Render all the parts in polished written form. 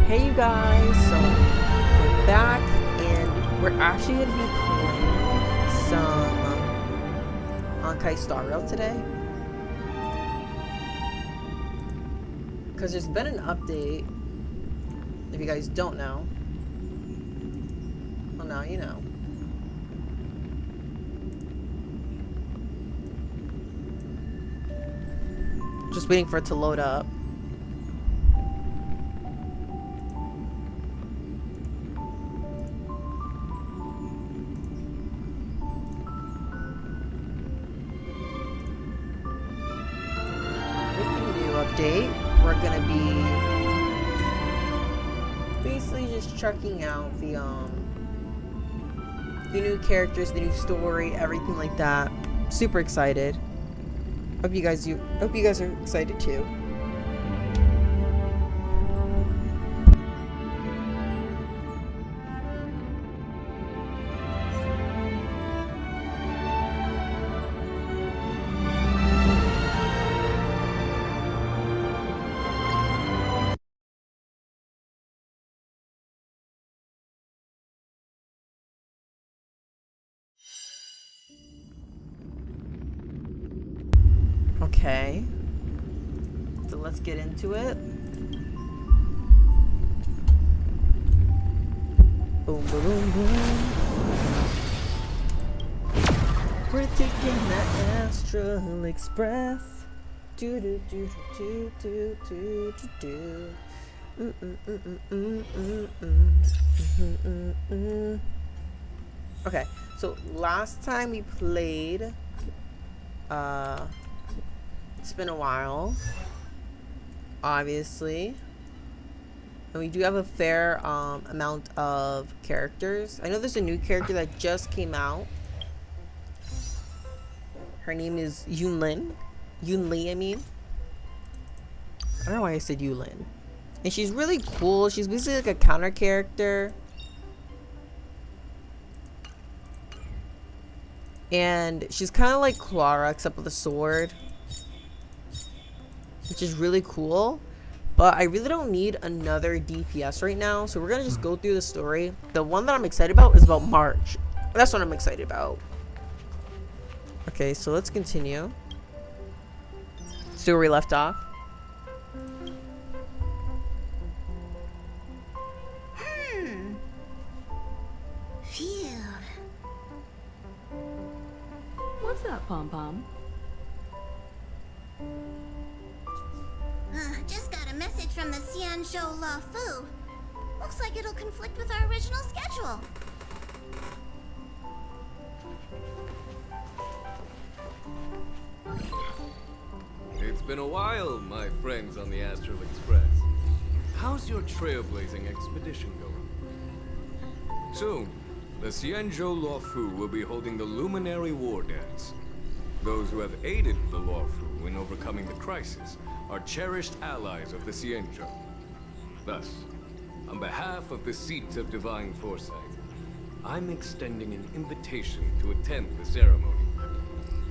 Hey you guys, so we're back and we're actually going to be playing some Honkai Star Rail today. Because there's been an update, if you guys don't know. Well, now you know. Just waiting for it to load up. Update, we're gonna be basically just checking out the new characters, the new story, everything like that. Super excited. Hope you guys are excited too. Okay, so let's get into it. Boom, boom, boom, boom. We're taking the Astral Express. Do do do do do do do do. Okay, so last time we played, it's been a while, obviously, and we do have a fair amount of characters. I know there's a new character that just came out. Her name is Yunli, I mean. I don't know why I said Yulin. And she's really cool. She's basically like a counter character. And she's kind of like Clara, except with a sword, which is really cool. But I really don't need another DPS right now, so we're gonna just go through the story. The one that I'm excited about is about March. That's what I'm excited about. Okay, so let's continue. See where we left off. What's up, Pom-Pom? Just got a message from the Xianzhou La Fu. Looks like it'll conflict with our original schedule. It's been a while, my friends on the Astral Express. How's your trailblazing expedition going? Soon, the Xianzhou La Fu will be holding the Luminary War Dance. Those who have aided the La Fu in overcoming the crisis are cherished allies of the Xianzhou. Thus, on behalf of the Seat of Divine Foresight, I'm extending an invitation to attend the ceremony.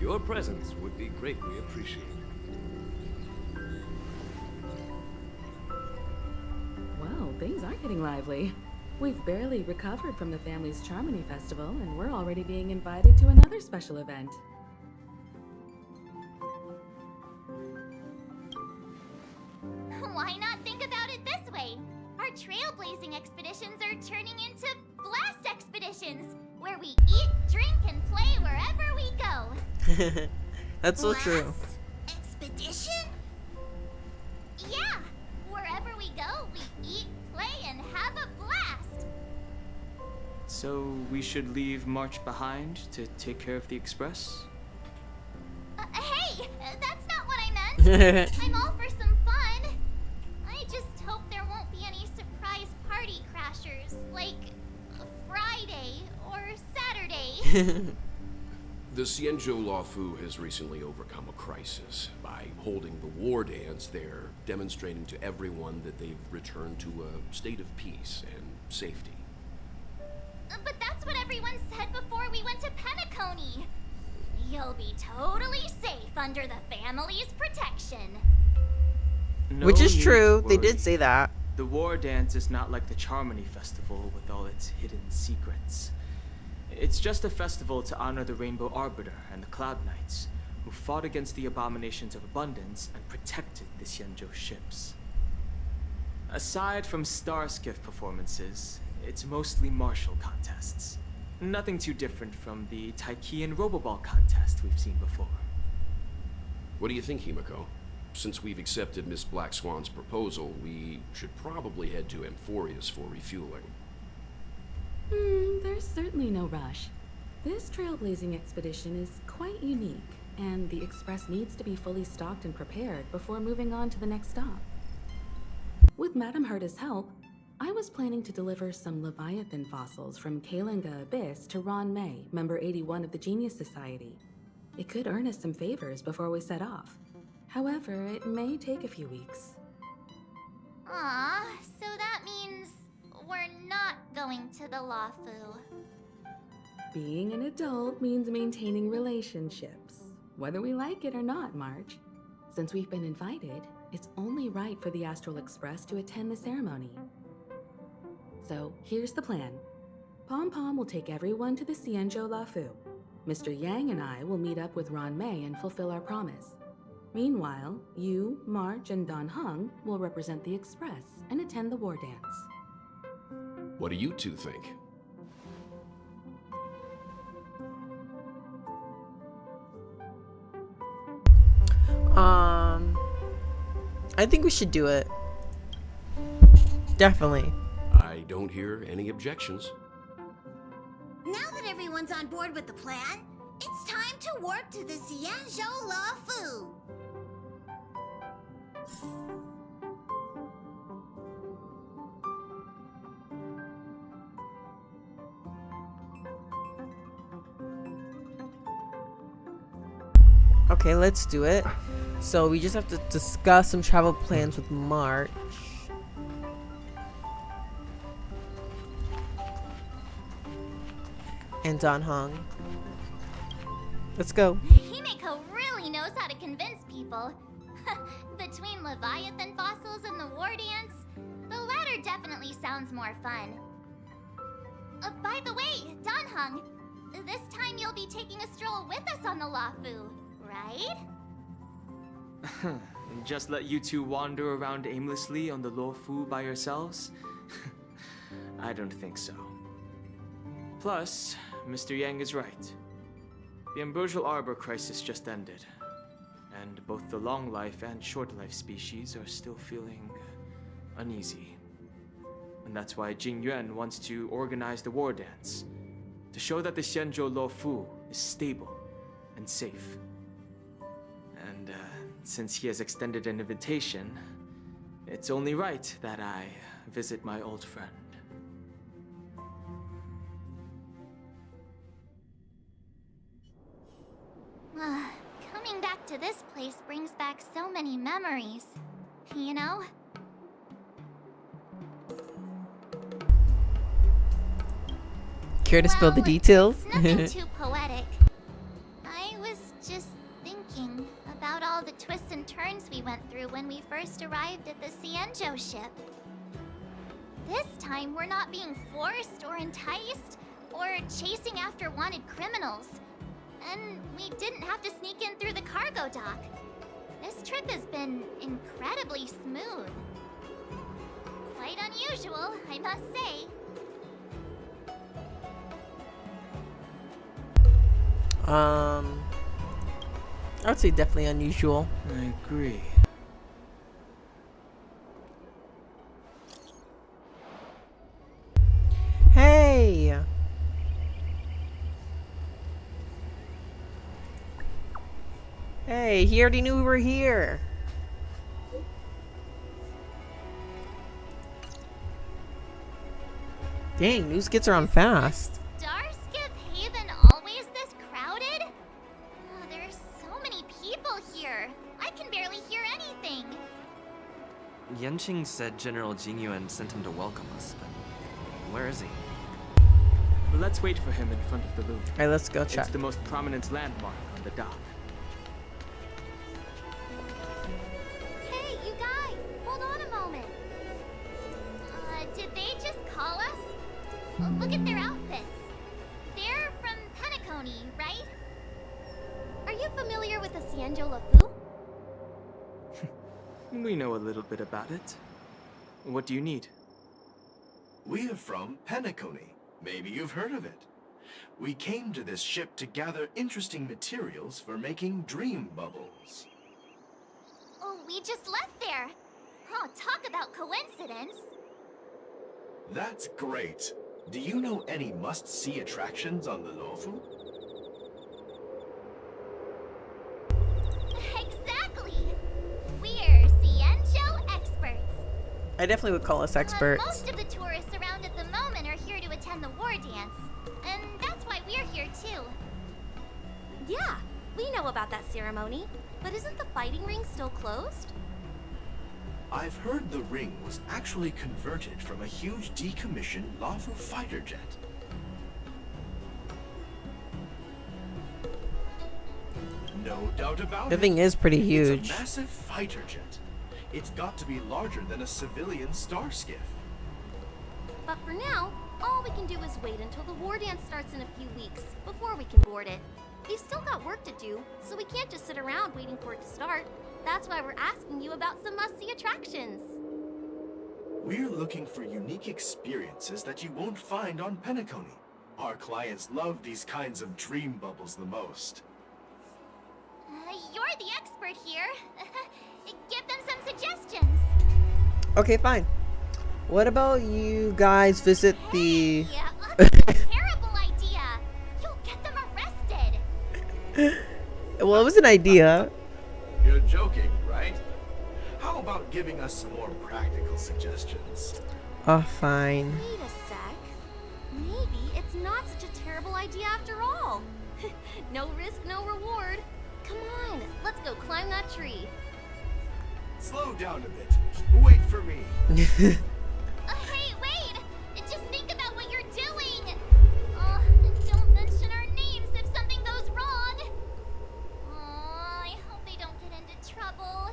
Your presence would be greatly appreciated. Well, things are getting lively. We've barely recovered from the family's Charmony Festival, and we're already being invited to another special event. Why not think about it this way? Our trailblazing expeditions are turning into blast expeditions, where we eat, drink, and play wherever we go. That's so true. Expedition? Yeah, wherever we go, we eat, play, and have a blast. So we should leave March behind to take care of the Express? Hey, that's not what I meant. I'm all for some fun. I just hope there won't be any surprise party crashers, like Friday or Saturday. The Xianzhou La Fu has recently overcome a crisis. By holding the war dance, they're demonstrating to everyone that they've returned to a state of peace and safety. But that's what everyone said before we went to Penacony. You'll be totally safe under the family's protection. Which is need true. to They worry. did say that. the war dance is not like the Charmony Festival with all its hidden secrets. It's just a festival to honor the Rainbow Arbiter and the Cloud Knights, who fought against the abominations of abundance and protected the Xianzhou ships. Aside from star skiff performances, it's mostly martial contests. Nothing too different from the Taiki and Roboball contest we've seen before. What do you think, Himiko? Since we've accepted Miss Black Swan's proposal, we should probably head to Amphorius for refueling. There's certainly no rush. This trailblazing expedition is quite unique, and the Express needs to be fully stocked and prepared before moving on to the next stop. With Madame Herta's help, I was planning to deliver some Leviathan fossils from Kalinga Abyss to Ron May, member 81 of the Genius Society. It could earn us some favors before we set off. However, it may take a few weeks. Aw, so that means we're not going to the Lawfu. Being an adult means maintaining relationships, whether we like it or not, March. Since we've been invited, it's only right for the Astral Express to attend the ceremony. So, here's the plan. Pom Pom will take everyone to the Xianzhou Lawfu. Mr. Yang and I will meet up with Ron May and fulfill our promise. Meanwhile, you, March, and Don Hung will represent the Express and attend the war dance. What do you two think? I think we should do it. Definitely. I don't hear any objections. Now that everyone's on board with the plan, it's time to warp to the Xianzhou Lawfu. Okay, let's do it. So we just have to discuss some travel plans with March. And Don Hung. Let's go. Himiko really knows how to convince people. Between Leviathan fossils and the war dance, the latter definitely sounds more fun. By the way, Don Hung, this time you'll be taking a stroll with us on the Lawfu, right? Just let you two wander around aimlessly on the Lawfu by yourselves? I don't think so. Plus, Mr. Yang is right. The Ambrosial Arbor crisis just ended, and both the long life and short life species are still feeling uneasy. And that's why Jing Yuan wants to organize the war dance, to show that the Xianzhou Lawfu is stable and safe. And since he has extended an invitation, it's only right that I visit my old friend. Coming back to this place brings back so many memories, you know? Care to spill the details? It's nothing too poetic. I was just thinking about all the twists and turns we went through when we first arrived at the Xianzhou ship. This time, we're not being forced or enticed or chasing after wanted criminals. And we didn't have to sneak in through the cargo dock. This trip has been incredibly smooth. Quite unusual, I must say. I would say definitely unusual. I agree. Hey! Hey, he already knew we were here. Dang, news gets around fast. Starskip Haven always this crowded? Oh, there's so many people here. I can barely hear anything. Yanqing said General Jing Yuan sent him to welcome us, but where is he? Let's wait for him in front of the loom. Alright, let's go check. It's the most prominent landmark on the dock. Hey, you guys, hold on a moment. Did they just call us? Look at their outfits. They're from Penacony, right? Are you familiar with the Cienjo Lafu? We know a little bit about it. What do you need? We're from Penacony. Maybe you've heard of it. We came to this ship to gather interesting materials for making dream bubbles. Oh, we just left there. Oh, talk about coincidence. That's great. Do you know any must-see attractions on the Lofu? Exactly. We're Cienjo experts. I definitely would call us experts. Most of the tourists around at the moment are here to attend the war dance. And that's why we're here too. Yeah, we know about that ceremony. But isn't the fighting ring still closed? I've heard the ring was actually converted from a huge decommissioned Lofu fighter jet. No doubt about The it. thing is pretty huge. It's a massive fighter jet. It's got to be larger than a civilian star skiff. But for now, all we can do is wait until the war dance starts in a few weeks before we can board it. We've still got work to do, so we can't just sit around waiting for it to start. That's why we're asking you about some must-see attractions. We're looking for unique experiences that you won't find on Penacony. Our clients love these kinds of dream bubbles the most. You're the expert here. Give them some suggestions. Okay, fine. What about you guys visit the... That's a terrible idea. You'll get them arrested. Well, it was an idea. You're joking, right? How about giving us some more practical suggestions? Oh, fine. Wait a sec. Maybe it's not such a terrible idea after all. No risk, no reward. Come on, let's go climb that tree. Slow down a bit. Wait for me. Hey, wait! Just think about what you're doing! Don't mention our names if something goes wrong! I hope they don't get into trouble.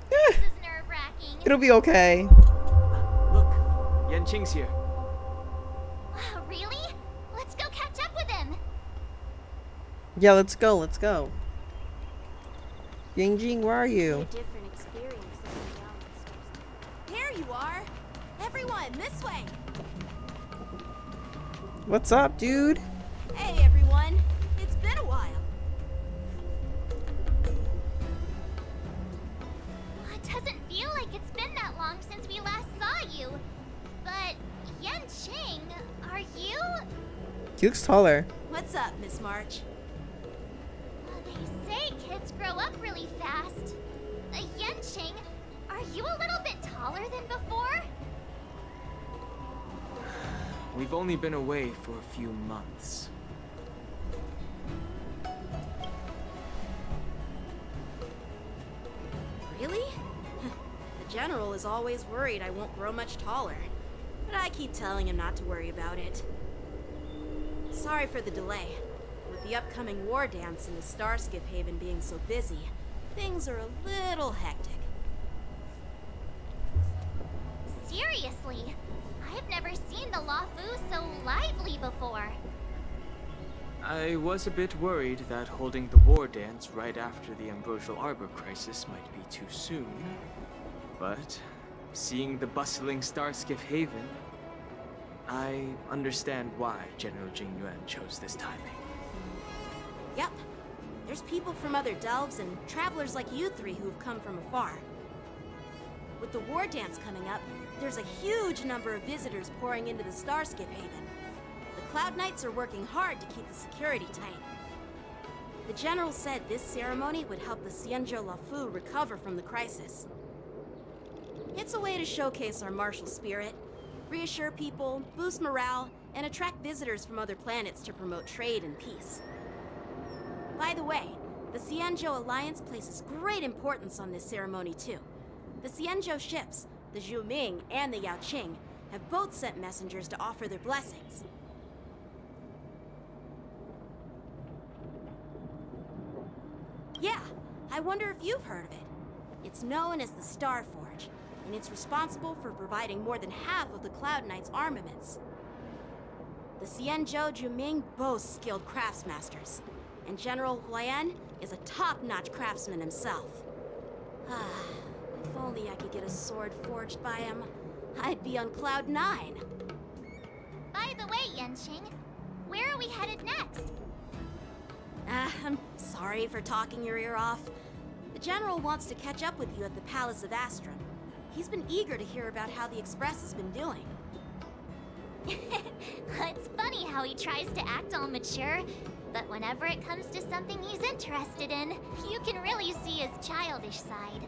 This is nerve-wracking. It'll be okay. Look, Yanqing's here. Really? Let's go catch up with him! Yeah, let's go, let's go. Yangjing, where are you? A different experience than the There you are. Everyone, this way. What's up, dude? Hey, everyone. It's been a while. It doesn't feel like it's been that long since we last saw you. But, Yanqing, are you? He looks taller. What's up, Miss March? They say kids grow up really fast. Yanqing, are you a little bit taller than before? We've only been away for a few months. Really? The General is always worried I won't grow much taller. But I keep telling him not to worry about it. Sorry for the delay. With the upcoming war dance and the Starskiff Haven being so busy, things are a little hectic. Seriously, I've never seen the Lafu so lively before. I was a bit worried that holding the war dance right after the Ambrosial Arbor crisis might be too soon. But seeing the bustling Starskiff Haven, I understand why General Jingyuan chose this timing. Yep. There's people from other delves and travelers like you three who've come from afar. With the war dance coming up, there's a huge number of visitors pouring into the Starskiff Haven. The Cloud Knights are working hard to keep the security tight. The General said this ceremony would help the Cienjo Lafu recover from the crisis. It's a way to showcase our martial spirit, reassure people, boost morale, and attract visitors from other planets to promote trade and peace. By the way, the Cienjo Alliance places great importance on this ceremony too. The Cienjo ships, the Zhu Ming and the Yao Qing, have both sent messengers to offer their blessings. Yeah, I wonder if you've heard of it. It's known as the Star Forge. and it's responsible for providing more than half of the Cloud Knight's armaments. The Xianzhou Juming boasts skilled craftsmasters, and General Huayan is a top-notch craftsman himself. If only I could get a sword forged by him, I'd be on Cloud 9. By the way, Yenqing, where are we headed next? I'm sorry for talking your ear off. The General wants to catch up with you at the Palace of Astrum. He's been eager to hear about how the Express has been doing. It's funny how he tries to act all mature, but whenever it comes to something he's interested in, you can really see his childish side.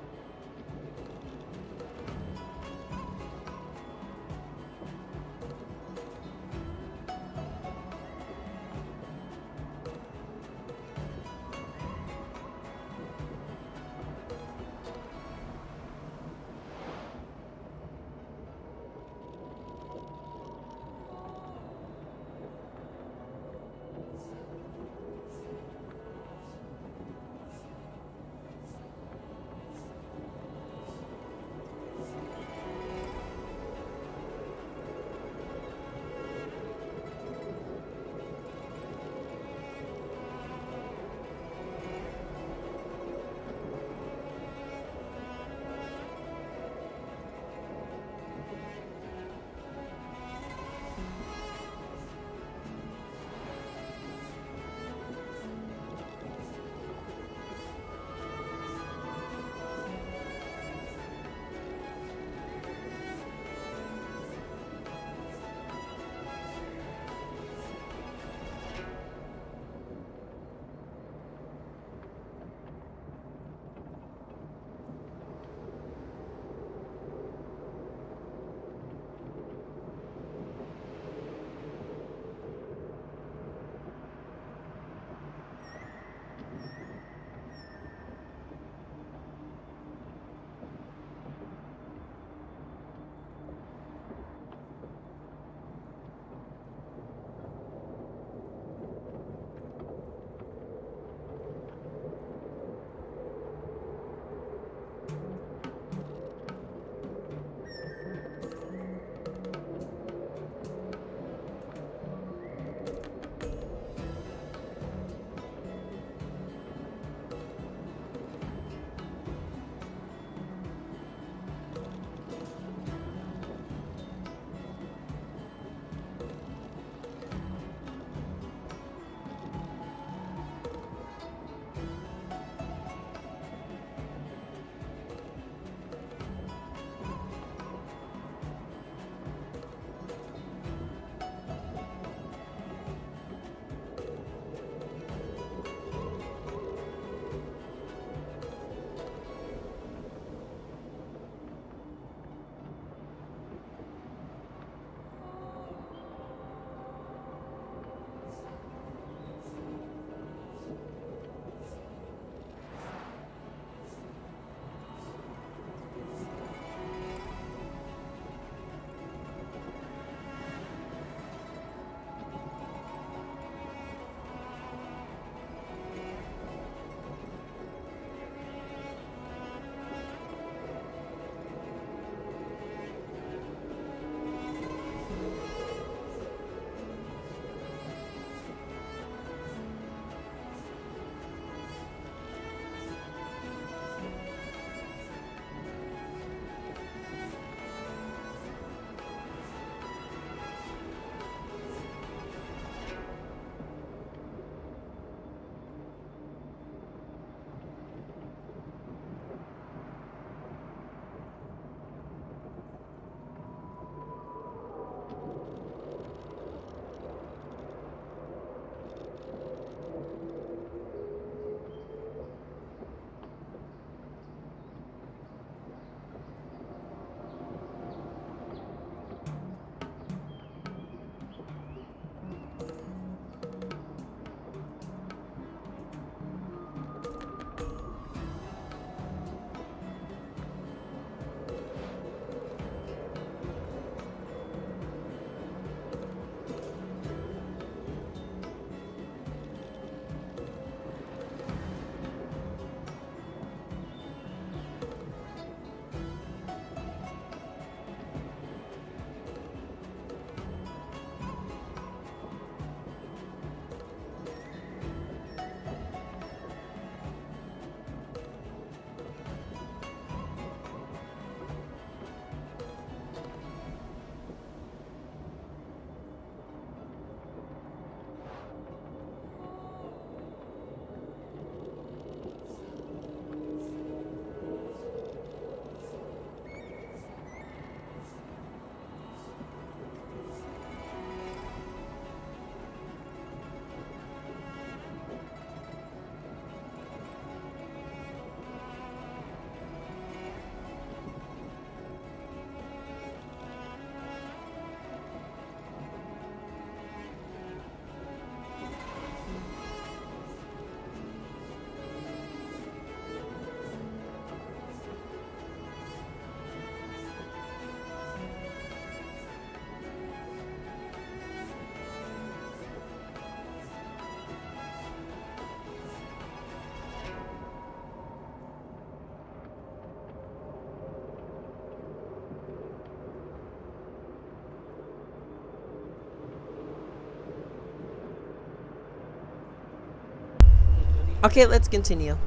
Okay, let's continue.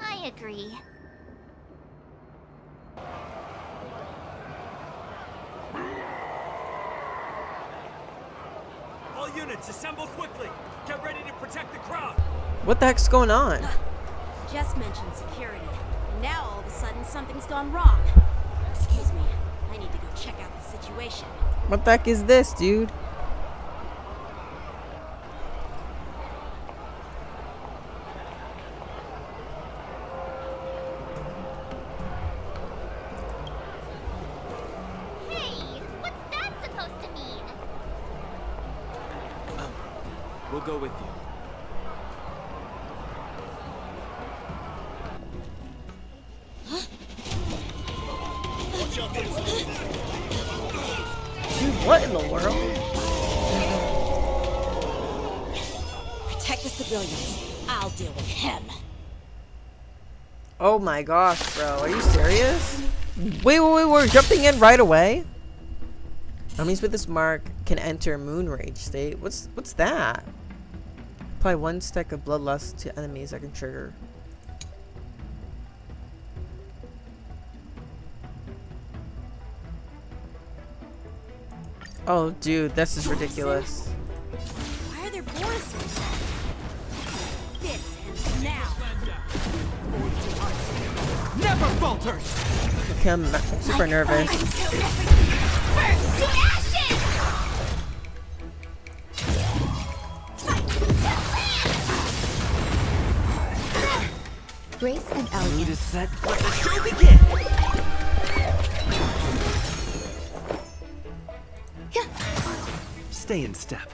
I agree. All units, assemble quickly. Get ready to protect the crowd. What the heck's going on? Just mentioned security. And now all of a sudden something's gone wrong. Excuse me. I need to go check out the situation. What the heck is this, dude? Hey, what's that supposed to mean? We'll go with you. Dude, what in the world? Protect the civilians. I'll deal with him. Oh my gosh, bro. Are you serious? Wait, we're jumping in right away? Enemies with this mark can enter Moon Rage state. What's that? Apply 1 stack of Bloodlust to enemies that can trigger. Oh, dude, this is ridiculous. Why are there Borisons? This ends now. Never falter! Okay, I'm super nervous. Burn to ashes! Grace and Mood elegance. is set. Let the show begin! Stay in step.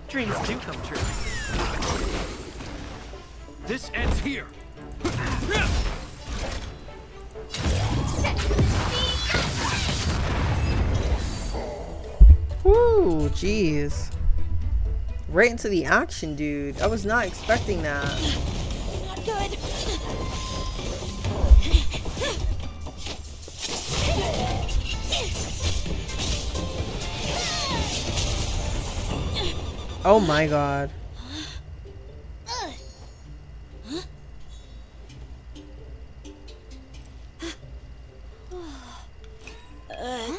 Dreams do come true. This ends here. Woo, jeez. Right into the action, dude. I was not expecting that. Not good. Oh my god.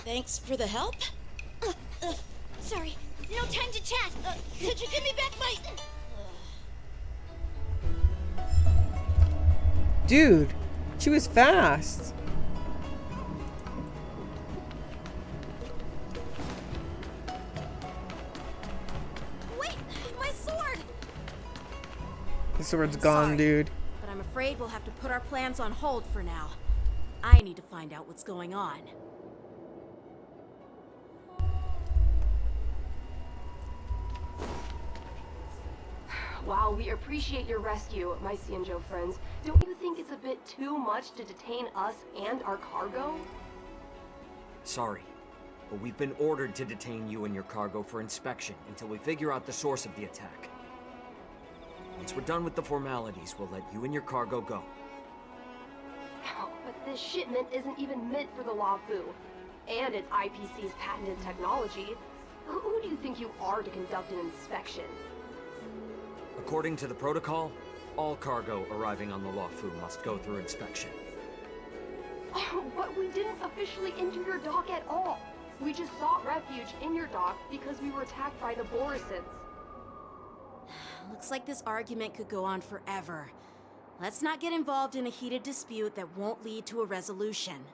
Thanks for the help. Sorry, no time to chat. Could you give me back my... Dude, she was fast. Wait, my sword! The sword's gone, Sorry, dude. But I'm afraid we'll have to put our plans on hold for now. I need to find out what's going on. While we appreciate your rescue, my Cienjo friends, don't you think it's a bit too much to detain us and our cargo? Sorry, but we've been ordered to detain you and your cargo for inspection until we figure out the source of the attack. Once we're done with the formalities, we'll let you and your cargo go. But this shipment isn't even meant for the Luofu, and it's IPC's patented technology. Who do you think you are to conduct an inspection? According to the protocol, all cargo arriving on the Luofu must go through inspection. But we didn't officially enter your dock at all. We just sought refuge in your dock because we were attacked by the Borisons. Looks like this argument could go on forever. Let's not get involved in a heated dispute that won't lead to a resolution.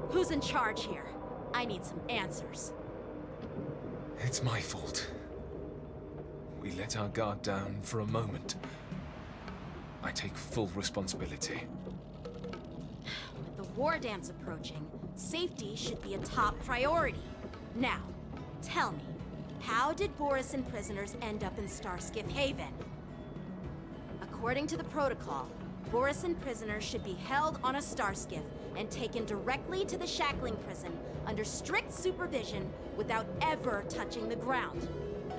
Who's in charge here? I need some answers. It's my fault. We let our guard down for a moment. I take full responsibility. With the war dance approaching, safety should be a top priority. Now, tell me, how did Borison prisoners end up in Starskiff Haven? According to the protocol, Borison prisoners should be held on a star skiff and taken directly to the shackling prison under strict supervision without ever touching the ground.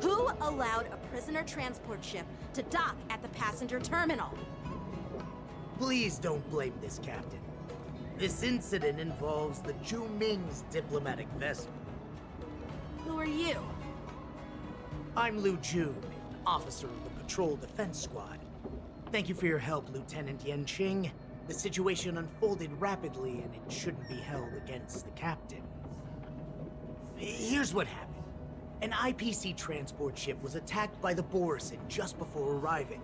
Who allowed a prisoner transport ship to dock at the passenger terminal? Please don't blame this, Captain. This incident involves the Ju Ming's diplomatic vessel. Who are you? I'm Liu Jun, an officer of the Patrol Defense Squad. Thank you for your help, Lieutenant Yanqing. The situation unfolded rapidly, and it shouldn't be held against the captain. Here's what happened. An IPC transport ship was attacked by the Borison just before arriving,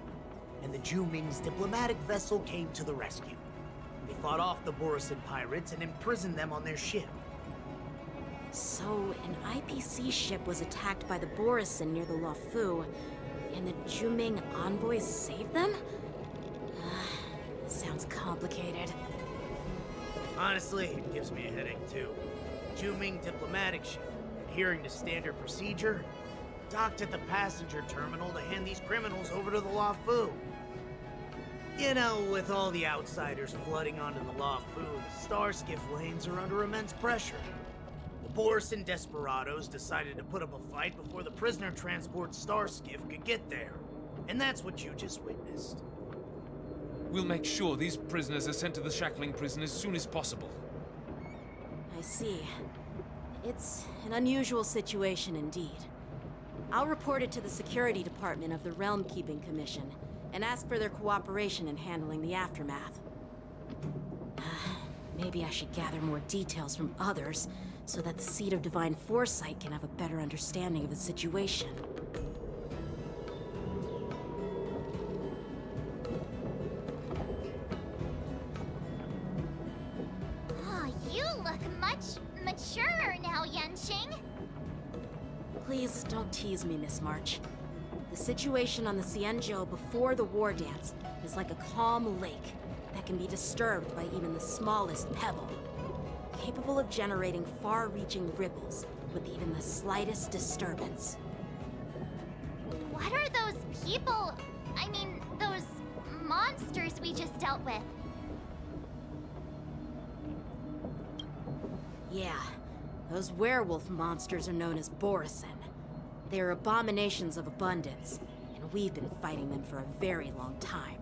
and the Ju Ming's diplomatic vessel came to the rescue. They fought off the Borison pirates and imprisoned them on their ship. So, an IPC ship was attacked by the Borison near the Luofu, and the Ju Ming envoys saved them? Sounds complicated. Honestly, it gives me a headache too. Ju Ming diplomatic ship, adhering to standard procedure, docked at the passenger terminal to hand these criminals over to the Luofu. You know, with all the outsiders flooding onto the Luofu, the star skiff lanes are under immense pressure. The Borison desperados decided to put up a fight before the prisoner transport star skiff could get there. And that's what you just witnessed. We'll make sure these prisoners are sent to the shackling prison as soon as possible. I see. It's an unusual situation indeed. I'll report it to the security department of the Realm Keeping Commission and ask for their cooperation in handling the aftermath. Maybe I should gather more details from others so that the Seed of Divine Foresight can have a better understanding of the situation. Oh, you look much maturer now, Yanqing. Please don't tease me, Miss March. The situation on the Xianzhou before the war dance is like a calm lake that can be disturbed by even the smallest pebble, capable of generating far-reaching ripples with even the slightest disturbance. What are those people? I mean, those monsters we just dealt with? Yeah, those werewolf monsters are known as Borison. They're abominations of abundance, and we've been fighting them for a very long time.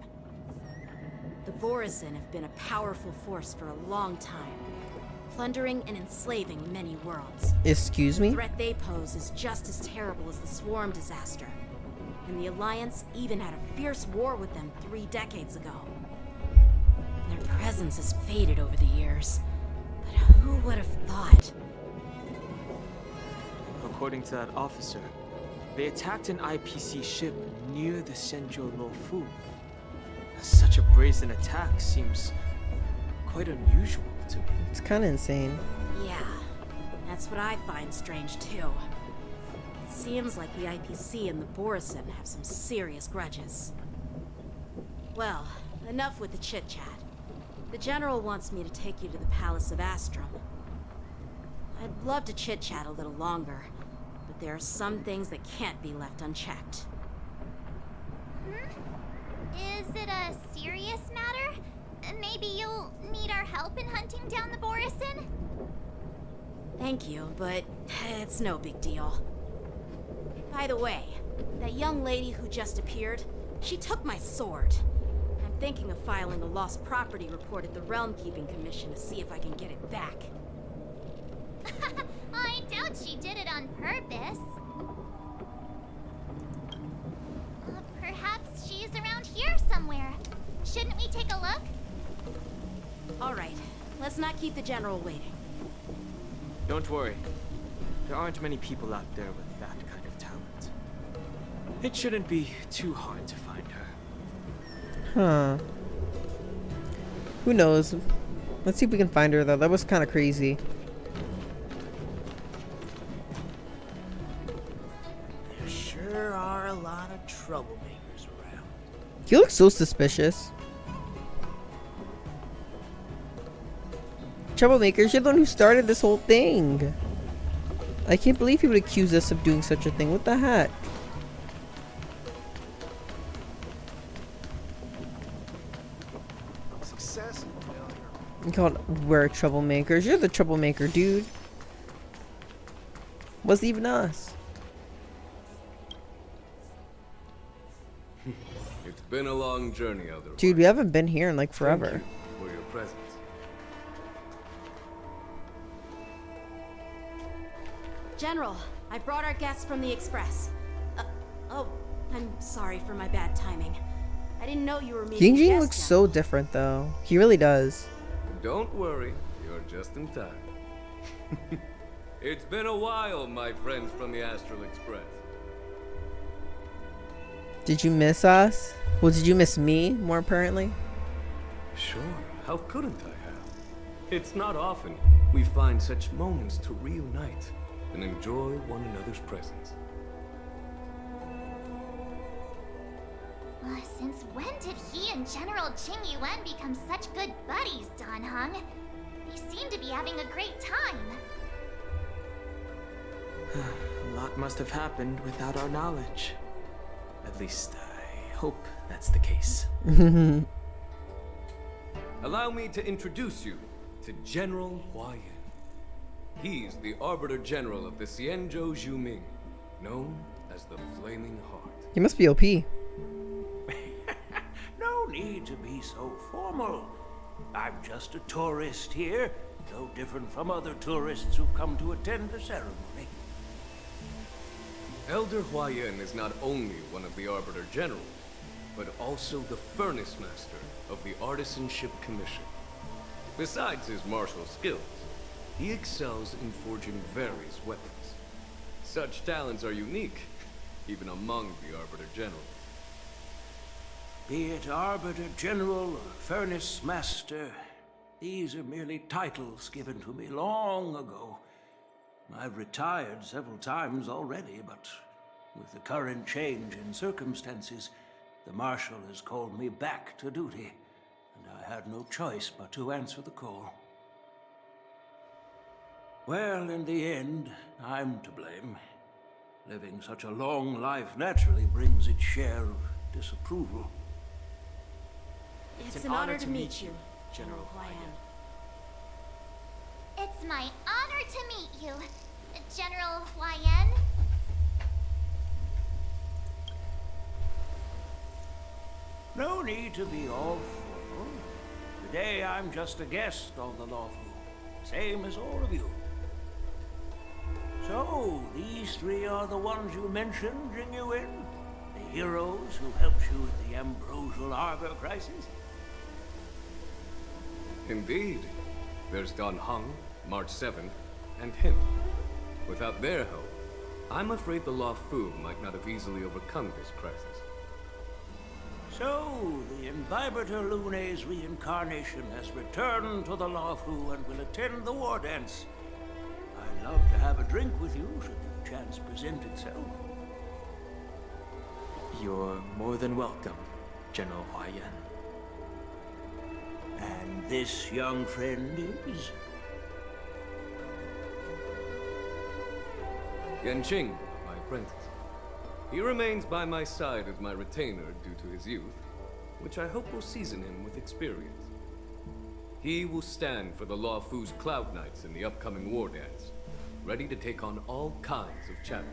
The Borison have been a powerful force for a long time, plundering and enslaving many worlds. Excuse me? The threat they pose is just as terrible as the Swarm disaster, and the Alliance even had a fierce war with them 3 decades ago. Their presence has faded over the years, but who would have thought? According to that officer, they attacked an IPC ship near the Shenzhou Luofu. Such a brazen attack seems quite unusual to me. It's kind of insane. Yeah, that's what I find strange too. It seems like the IPC and the Borison have some serious grudges. Well, enough with the chit-chat. The General wants me to take you to the Palace of Astrum. I'd love to chit-chat a little longer, but there are some things that can't be left unchecked. Is it a serious matter? Maybe you'll need our help in hunting down the Borison? Thank you, but it's no big deal. By the way, that young lady who just appeared, she took my sword. I'm thinking of filing a lost property report at the Realm Keeping Commission to see if I can get it back. I doubt she did it on purpose. Perhaps she's around here somewhere. Shouldn't we take a look? All right, let's not keep the General waiting. Don't worry. There aren't many people out there with that kind of talent. It shouldn't be too hard to find her. Huh. Who knows? Let's see if we can find her, though. That was kind of crazy. There sure are a lot of troublemakers around. He looks so suspicious. Troublemakers, you're the one who started this whole thing. I can't believe he would accuse us of doing such a thing. What the heck? You called we're troublemakers. You're the troublemaker, dude. What's even us? It's been a long journey, Elder. Dude, we haven't been here in like forever. Thank you for your presence. General, I brought our guests from the Express. Oh, I'm sorry for my bad timing. I didn't know you were meeting Yingjing guests looks now. so different though. He really does. Don't worry, you're just in time. It's been a while, my friends from the Astral Express. Did you miss us? Well, did you miss me, more apparently? Sure, how couldn't I have? It's not often we find such moments to reunite and enjoy one another's presence. Since when did he and General Qing Yuan become such good buddies, Dan Heng? They seem to be having a great time. A lot must have happened without our knowledge. At least, I hope that's the case. Allow me to introduce you to General Hua Yan. He's the Arbiter General of the Xianzhou Zhuming, known as the Flaming Heart. He must be OP. No need to be so formal. I'm just a tourist here, no different from other tourists who've come to attend the ceremony. Elder Hua Yan is not only one of the Arbiter Generals, but also the Furnace Master of the Artisanship Commission. Besides his martial skills, he excels in forging various weapons. Such talents are unique, even among the Arbiter Generals. Be it Arbiter General or Furnace Master, these are merely titles given to me long ago. I've retired several times already, but with the current change in circumstances, the Marshal has called me back to duty, and I had no choice but to answer the call. Well, in the end, I'm to blame. Living such a long life naturally brings its share of disapproval. It's an honor to meet you, General Hua Yan. It's my honor to meet you, General Hua Yan. No need to be all formal. Today I'm just a guest on the lawful, same as all of you. So, these three are the ones you mentioned, Jing Yuan? The heroes who helped you with the Ambrosial Arbor crisis? Indeed. There's Dan Heng, March 7th, and him. Without their help, I'm afraid the Law Fu might not have easily overcome this crisis. So, the Imbibitor Lune's reincarnation has returned to the Law Fu and will attend the war dance. I'd love to have a drink with you should the chance present itself. You're more than welcome, General Hua Yan. And this young friend is? Yanqing, my apprentice. He remains by my side as my retainer due to his youth, which I hope will season him with experience. He will stand for the Law Fu's Cloud Knights in the upcoming war dance, ready to take on all kinds of challenges.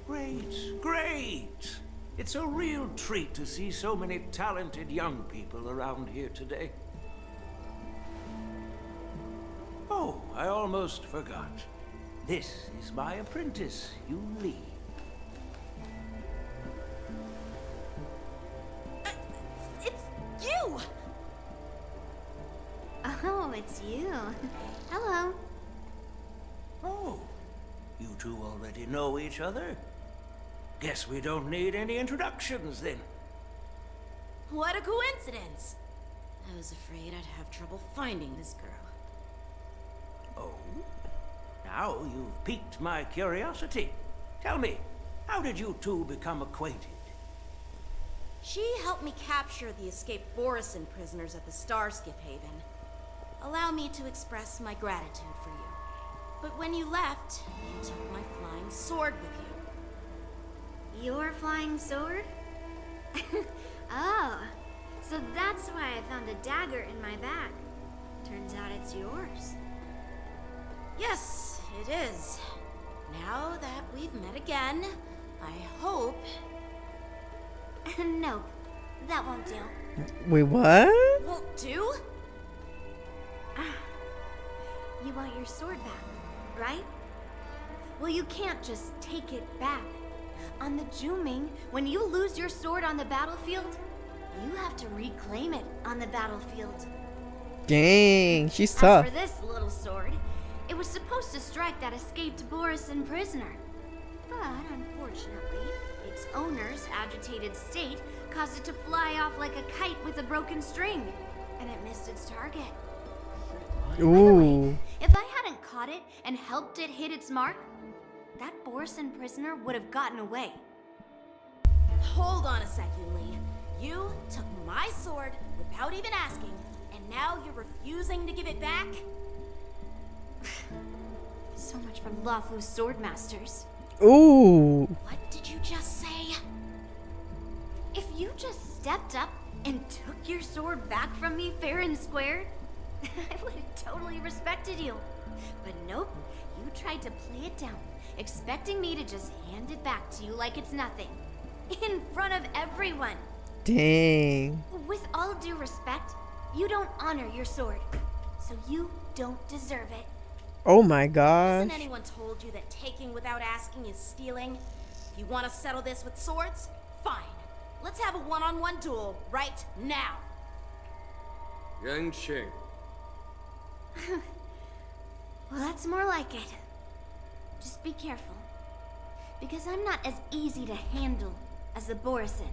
Great, great! It's a real treat to see so many talented young people around here today. Oh, I almost forgot. This is my apprentice, Yun Li. It's you! Oh, it's you. Hello. Oh, you two already know each other? Guess we don't need any introductions then. What a coincidence! I was afraid I'd have trouble finding this girl. Oh? Now you've piqued my curiosity. Tell me, how did you two become acquainted? She helped me capture the escaped Borisin prisoners at the Starskiff Haven. Allow me to express my gratitude for you. But when you left, you took my flying sword with you. Your flying sword? Oh, So that's why I found a dagger in my bag. Turns out it's yours. Yes, it is. Now that we've met again, I hope... No, that won't do. Wait, what? Won't do? You want your sword back, right? Well, you can't just take it back. On the Juming, when you lose your sword on the battlefield, you have to reclaim it on the battlefield. Dang, she's As tough. for this little sword, it was supposed to strike that escaped Borisin prisoner. But unfortunately, its owner's agitated state caused it to fly off like a kite with a broken string, and it missed its target. Ooh. If I hadn't caught it and helped it hit its mark, that Borisin prisoner would have gotten away. Hold on a second, Lee. You took my sword without even asking, and now you're refusing to give it back? So much for Lafu's swordmasters. Ooh. What did you just say? If you just stepped up and took your sword back from me fair and square, I would have totally respected you. But nope, you tried to play it down, expecting me to just hand it back to you like it's nothing. In front of everyone. Dang. With all due respect, you don't honor your sword, so you don't deserve it. Oh my gosh. Hasn't anyone told you that taking without asking is stealing? If you want to settle this with swords, fine. Let's have a one-on-one duel right now. Yanqing. Well, that's more like it. Just be careful, because I'm not as easy to handle as the Borisin.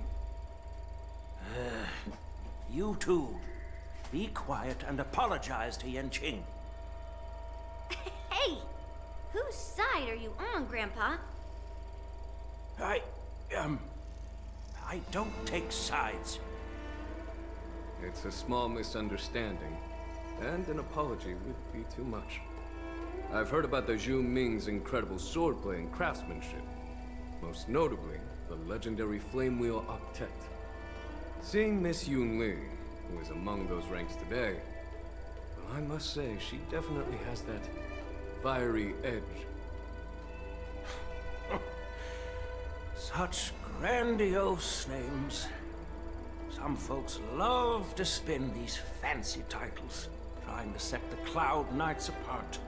You two, be quiet and apologize to Yanqing. Hey! Whose side are you on, Grandpa? I don't take sides. It's a small misunderstanding, and an apology would be too much. I've heard about the Zhu Ming's incredible swordplay and craftsmanship. Most notably, the legendary Flame Wheel Octet. Seeing Miss Yun Li, who is among those ranks today, well, I must say, she definitely has that fiery edge. Such grandiose names. Some folks love to spin these fancy titles, trying to set the Cloud Knights apart.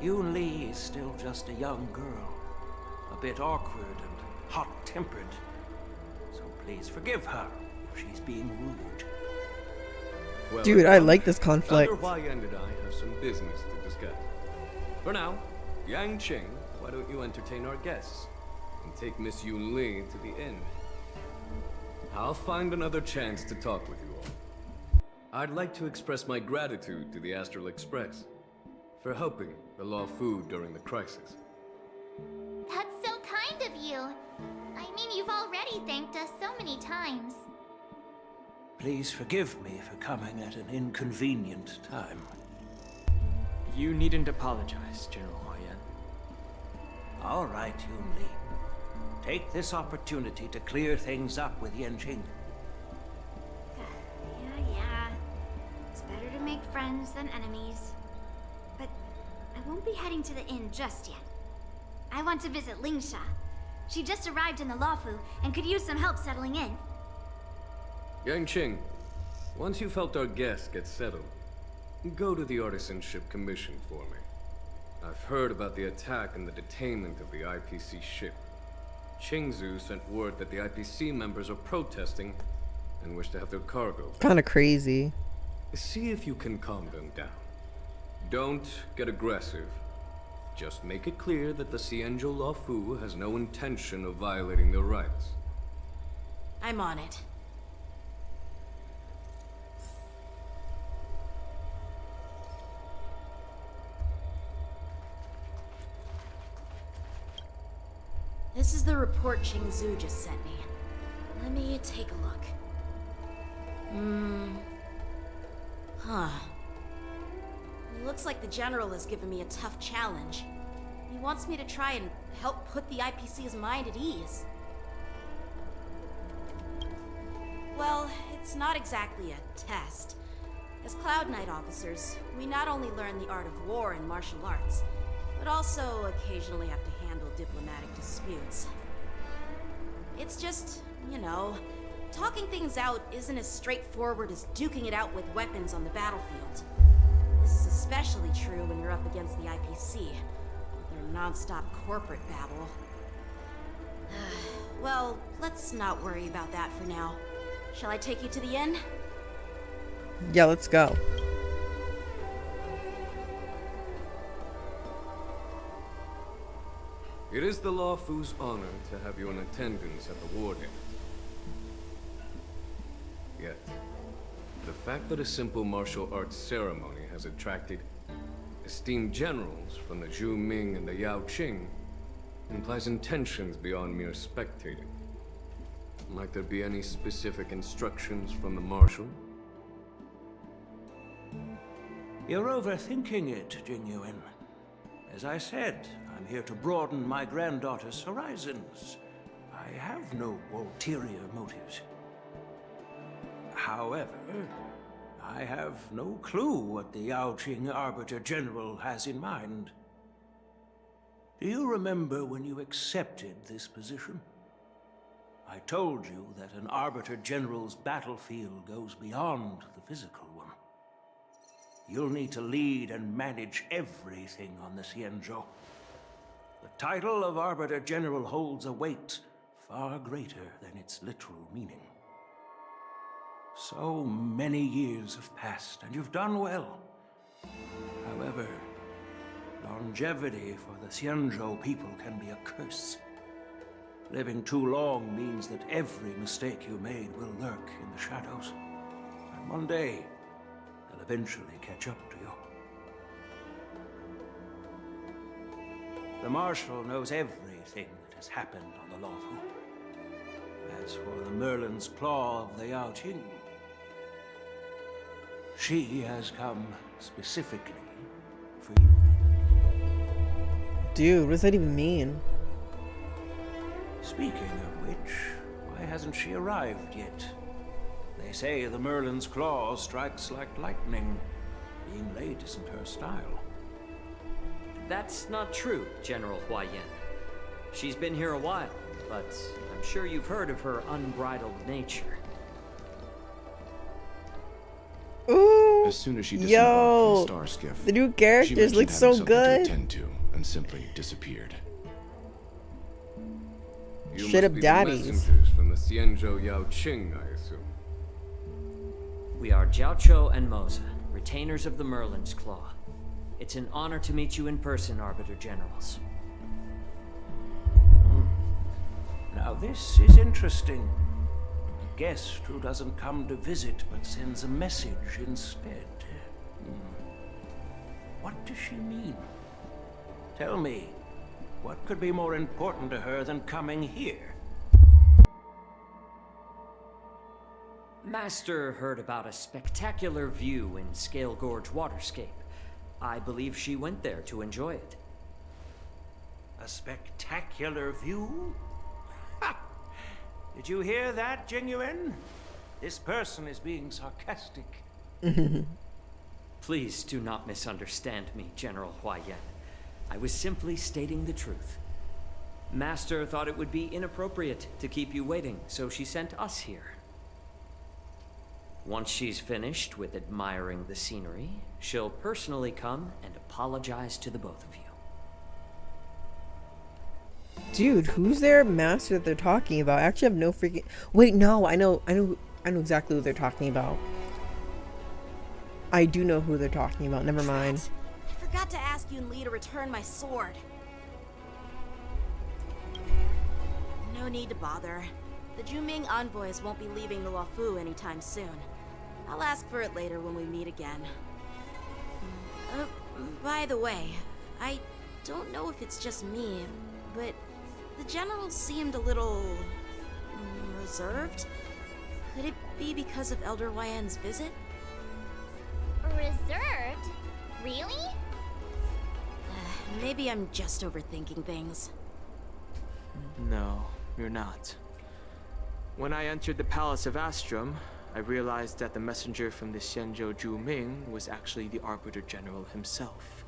Yun Li is still just a young girl, a bit awkward and hot-tempered. So please forgive her if she's being rude. Well, Dude, I like this conflict. Elder Huayan and I have some business to discuss. For now, Yanqing, why don't you entertain our guests and take Miss Yun Li to the inn? I'll find another chance to talk with you all. I'd like to express my gratitude to the Astral Express for helping the Law Fu during the crisis. That's so kind of you. I mean, you've already thanked us so many times. Please forgive me for coming at an inconvenient time. You needn't apologize, General Huayan. All right, Yun Li. Take this opportunity to clear things up with Yanqing. Yeah. It's better to make friends than enemies. But I won't be heading to the inn just yet. I want to visit Lingsha. She just arrived in the Luofu and could use some help settling in. Yanqing, once you've helped our guests get settled, go to the Artisanship Commission for me. I've heard about the attack and the detainment of the IPC ship. Qingzu sent word that the IPC members are protesting and wish to have their cargo. Kind of crazy. See if you can calm them down. Don't get aggressive. Just make it clear that the Xianzhou Law Fu has no intention of violating their rights. I'm on it. This is the report Qingzu just sent me. Let me take a look. Huh. It looks like the General has given me a tough challenge. He wants me to try and help put the IPC's mind at ease. Well, it it's not exactly a test. As Cloud Knight officers, we not only learn the art of war and martial arts, but also occasionally have to handle diplomatic disputes. It's just, you know, talking things out isn't as straightforward as duking it out with weapons on the battlefield. This is especially true when you're up against the IPC, with their non-stop corporate babble. Well, let's not worry about that for now. Shall I take you to the inn? Yeah, let's go. It is the Lawfu's honor to have you in attendance at the war dance. Yet, the fact that a simple martial arts ceremony has attracted esteemed generals from the Zhu Ming and the Yao Qing implies intentions beyond mere spectating. Might there be any specific instructions from the Marshal? You're overthinking it, Jingyuan. As I said, I'm here to broaden my granddaughter's horizons. I have no ulterior motives. However, I have no clue what the Yaoqing Arbiter General has in mind. Do you remember when you accepted this position? I told you that an Arbiter General's battlefield goes beyond the physical one. You'll need to lead and manage everything on the Xianzhou. The title of Arbiter General holds a weight far greater than its literal meaning. So many years have passed, and you've done well. However, longevity for the Xianzhou people can be a curse. Living too long means that every mistake you made will lurk in the shadows. And one day, they'll eventually catch up to you. The Marshal knows everything that has happened on the Lawfu. As for the Merlin's Claw of the Yaoqing, she has come specifically for you. Dude, what does that even mean? Speaking of which, why hasn't she arrived yet? They say the Merlin's Claw strikes like lightning. Being late isn't her style. That's not true, General Huayan. She's been here a while, but I'm sure you've heard of her unbridled nature. Ooh, As soon as she disembarked from the star skiff, the new she characters mentioned look having so something good. to attend to and simply disappeared. You Shut must up, be daddies. the messengers from the Xianzhou Yaoqing, I assume. We are Jiaoqiu and Moza, retainers of the Merlin's Claw. It's an honor to meet you in person, Arbiter Generals. Now this is interesting. A guest who doesn't come to visit but sends a message instead. What does she mean? Tell me, what could be more important to her than coming here? Master heard about a spectacular view in Scale Gorge Waterscape. I believe she went there to enjoy it. A spectacular view? Ha! Did you hear that, Jingyuan? This person is being sarcastic. Please do not misunderstand me, General Huayan. I was simply stating the truth. Master thought it would be inappropriate to keep you waiting, so she sent us here. Once she's finished with admiring the scenery, she'll personally come and apologize to the both of you. Dude, who's their master that they're talking about? I actually have no freaking. Wait, no, I know exactly who they're talking about. I do know who they're talking about. Never mind. I forgot to ask Yun Li to return my sword. No need to bother. The Juming envoys won't be leaving the Luofu anytime soon. I'll ask for it later when we meet again. By the way, I don't know if it's just me, but the general seemed a little reserved. Could it be because of Elder Huayan's visit? Reserved? Really? Maybe I'm just overthinking things. No, you're not. When I entered the Palace of Astrum, I realized that the messenger from the Xianzhou Zhuming was actually the Arbiter General himself.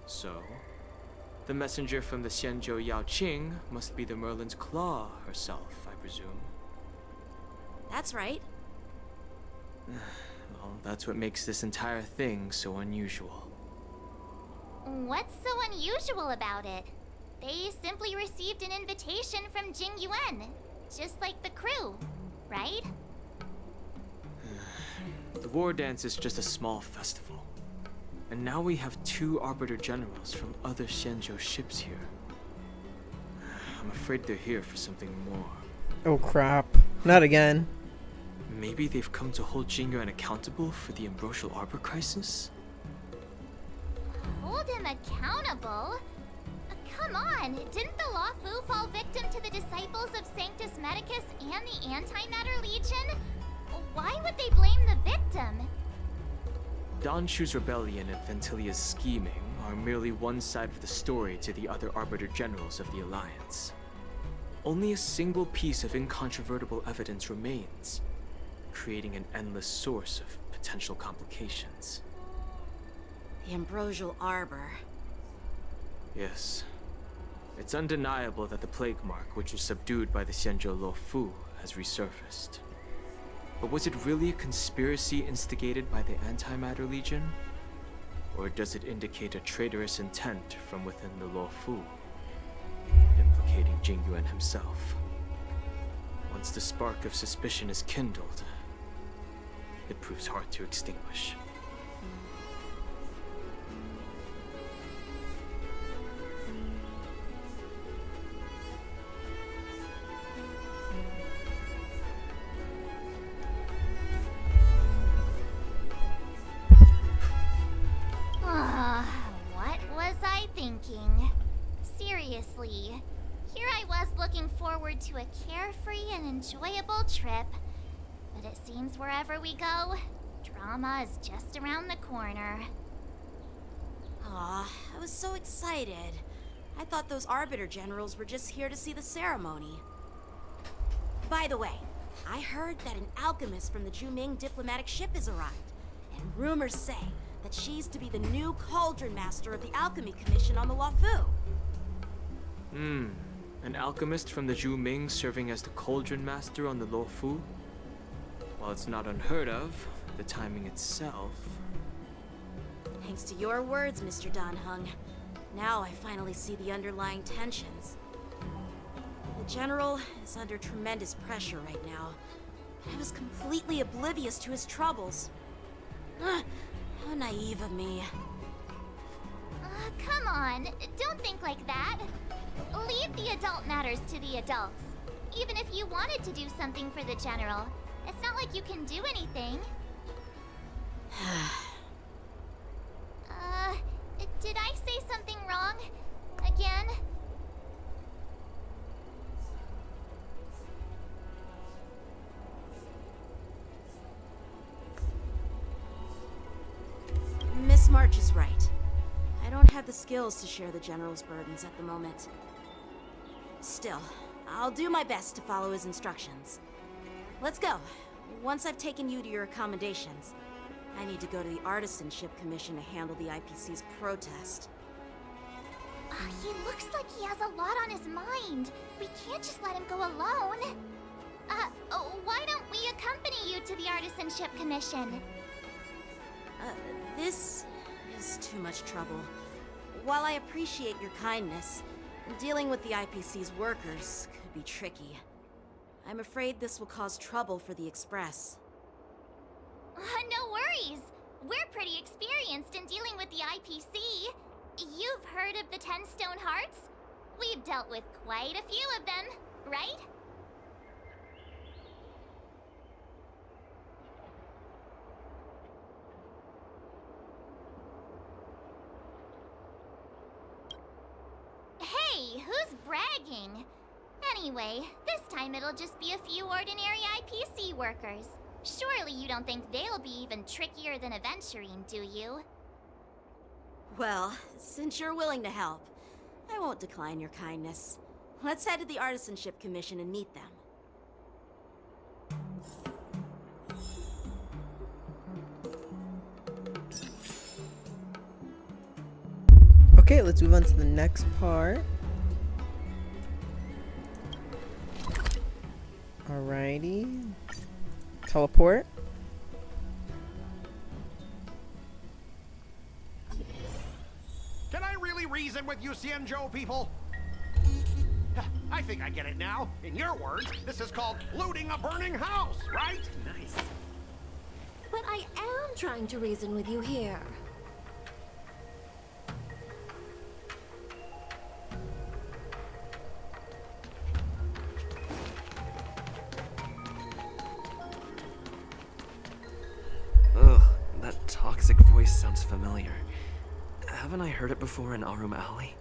So, the messenger from the Xianzhou Yaoqing must be the Merlin's Claw herself, I presume. That's right. Well, that's what makes this entire thing so unusual. What's so unusual about it? They simply received an invitation from Jing Yuan, just like the crew, right? The war dance is just a small festival. And now we have 2 Arbiter Generals from other Xianzhou ships here. I'm afraid they're here for something more. Oh crap. Not again. Maybe they've come to hold Jingyuan accountable for the Ambrosial Arbor crisis? Hold him accountable? Come on, didn't the Luofu fall victim to the disciples of Sanctus Medicus and the Antimatter Legion? Why would they blame the victim? Don Shu's rebellion and Ventilia's scheming are merely one side of the story to the other Arbiter Generals of the Alliance. Only a single piece of incontrovertible evidence remains, creating an endless source of potential complications. The Ambrosial Arbor. Yes. It's undeniable that the Plague Mark, which was subdued by the Xianzhou Luofu, has resurfaced. But was it really a conspiracy instigated by the Antimatter Legion? Or does it indicate a traitorous intent from within the Luofu, implicating Jingyuan himself? Once the spark of suspicion is kindled, it proves hard to extinguish. What was I thinking? Seriously, here I was looking forward to a carefree and enjoyable trip, but it seems wherever we go, drama is just around the corner. Aw, I was so excited. I thought those Arbiter Generals were just here to see the ceremony. By the way, I heard that an alchemist from the Zhuming diplomatic ship has arrived, and rumors say that she's to be the new Cauldron Master of the Alchemy Commission on the Luofu. An alchemist from the Zhuming serving as the Cauldron Master on the Luofu? While it's not unheard of, the timing itself... Thanks to your words, Mr. Dan Heng. Now I finally see the underlying tensions. The General is under tremendous pressure right now. I was completely oblivious to his troubles. How naive of me. Come on, don't think like that. Leave the adult matters to the adults. Even if you wanted to do something for the General, it's not like you can do anything. Did I say something wrong? Again? Miss March is right. I don't have the skills to share the General's burdens at the moment. Still, I'll do my best to follow his instructions. Let's go. Once I've taken you to your accommodations, I need to go to the Artisanship Commission to handle the IPC's protest. He looks like he has a lot on his mind. We can't just let him go alone. Why don't we accompany you to the Artisanship Commission? This is too much trouble. While I appreciate your kindness, dealing with the IPC's workers could be tricky. I'm afraid this will cause trouble for the Express. No worries. We're pretty experienced in dealing with the IPC. You've heard of the 10 Stone Hearts? We've dealt with quite a few of them, right? Hey, who's bragging? Anyway, this time it'll just be a few ordinary IPC workers. Surely you don't think they'll be even trickier than Aventurine, do you? Well, since you're willing to help, I won't decline your kindness. Let's head to the Artisanship Commission and meet them. Okay, let's move on to the next part. Alrighty. Teleport. Can I really reason with you Xianzhou people? I think I get it now. In your words, this is called looting a burning house, right? Nice. But I am trying to reason with you here. Ugh, that toxic voice sounds familiar. Haven't I heard it before in Arum Alley?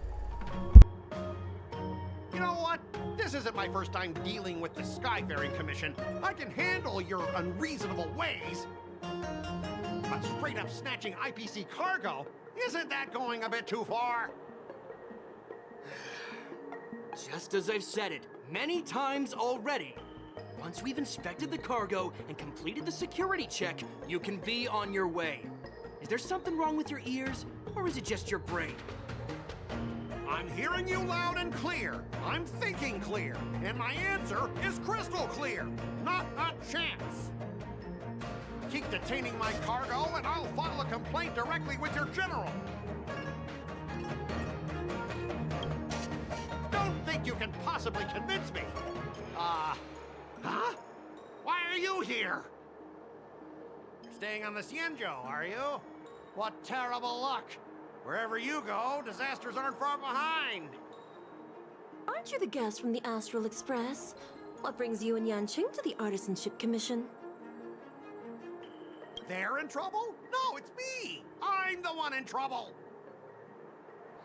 You know what? This isn't my first time dealing with the Skyfaring Commission. I can handle your unreasonable ways. But straight up snatching IPC cargo, isn't that going a bit too far? Just as I've said it many times already. Once we've inspected the cargo and completed the security check, you can be on your way. Is there something wrong with your ears, or is it just your brain? I'm hearing you loud and clear. I'm thinking clear. And my answer is crystal clear. Not a chance. Keep detaining my cargo and I'll file a complaint directly with your general. Don't think you can possibly convince me. Huh? Why are you here? Staying on the Xianzhou, are you? What terrible luck. Wherever you go, disasters aren't far behind. Aren't you the guest from the Astral Express? What brings you and Yanqing to the Artisanship Commission? They're in trouble? No, it's me! I'm the one in trouble!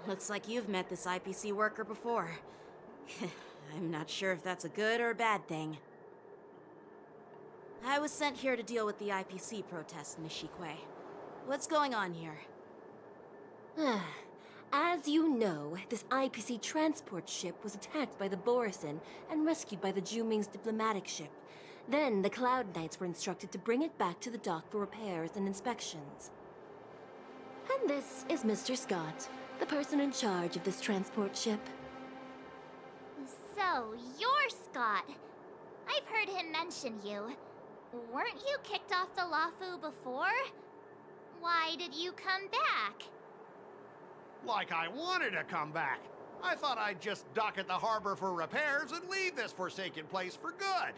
Looks like you've met this IPC worker before. I'm not sure if that's a good or a bad thing. I was sent here to deal with the IPC protest, Nishikwe. What's going on here? As you know, this IPC transport ship was attacked by the Borisin and rescued by the Juming's diplomatic ship. Then the Cloud Knights were instructed to bring it back to the dock for repairs and inspections. And this is Mr. Scott, the person in charge of this transport ship. So, you're Scott. I've heard him mention you. Weren't you kicked off the Lafu before? Why did you come back? Like I wanted to come back. I thought I'd just dock at the harbor for repairs and leave this forsaken place for good.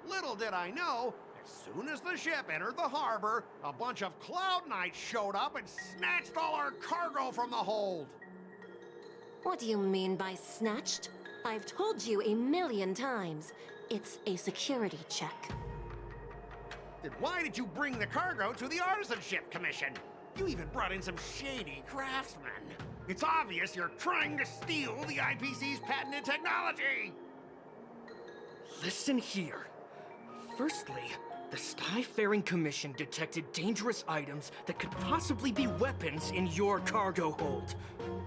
Little did I know, as soon as the ship entered the harbor, a bunch of Cloud Knights showed up and snatched all our cargo from the hold. What do you mean by snatched? I've told you 1,000,000 times. It's a security check. Then why did you bring the cargo to the Artisanship Commission? You even brought in some shady craftsmen. It's obvious you're trying to steal the IPC's patented technology! Listen here. Firstly, the Skyfaring Commission detected dangerous items that could possibly be weapons in your cargo hold.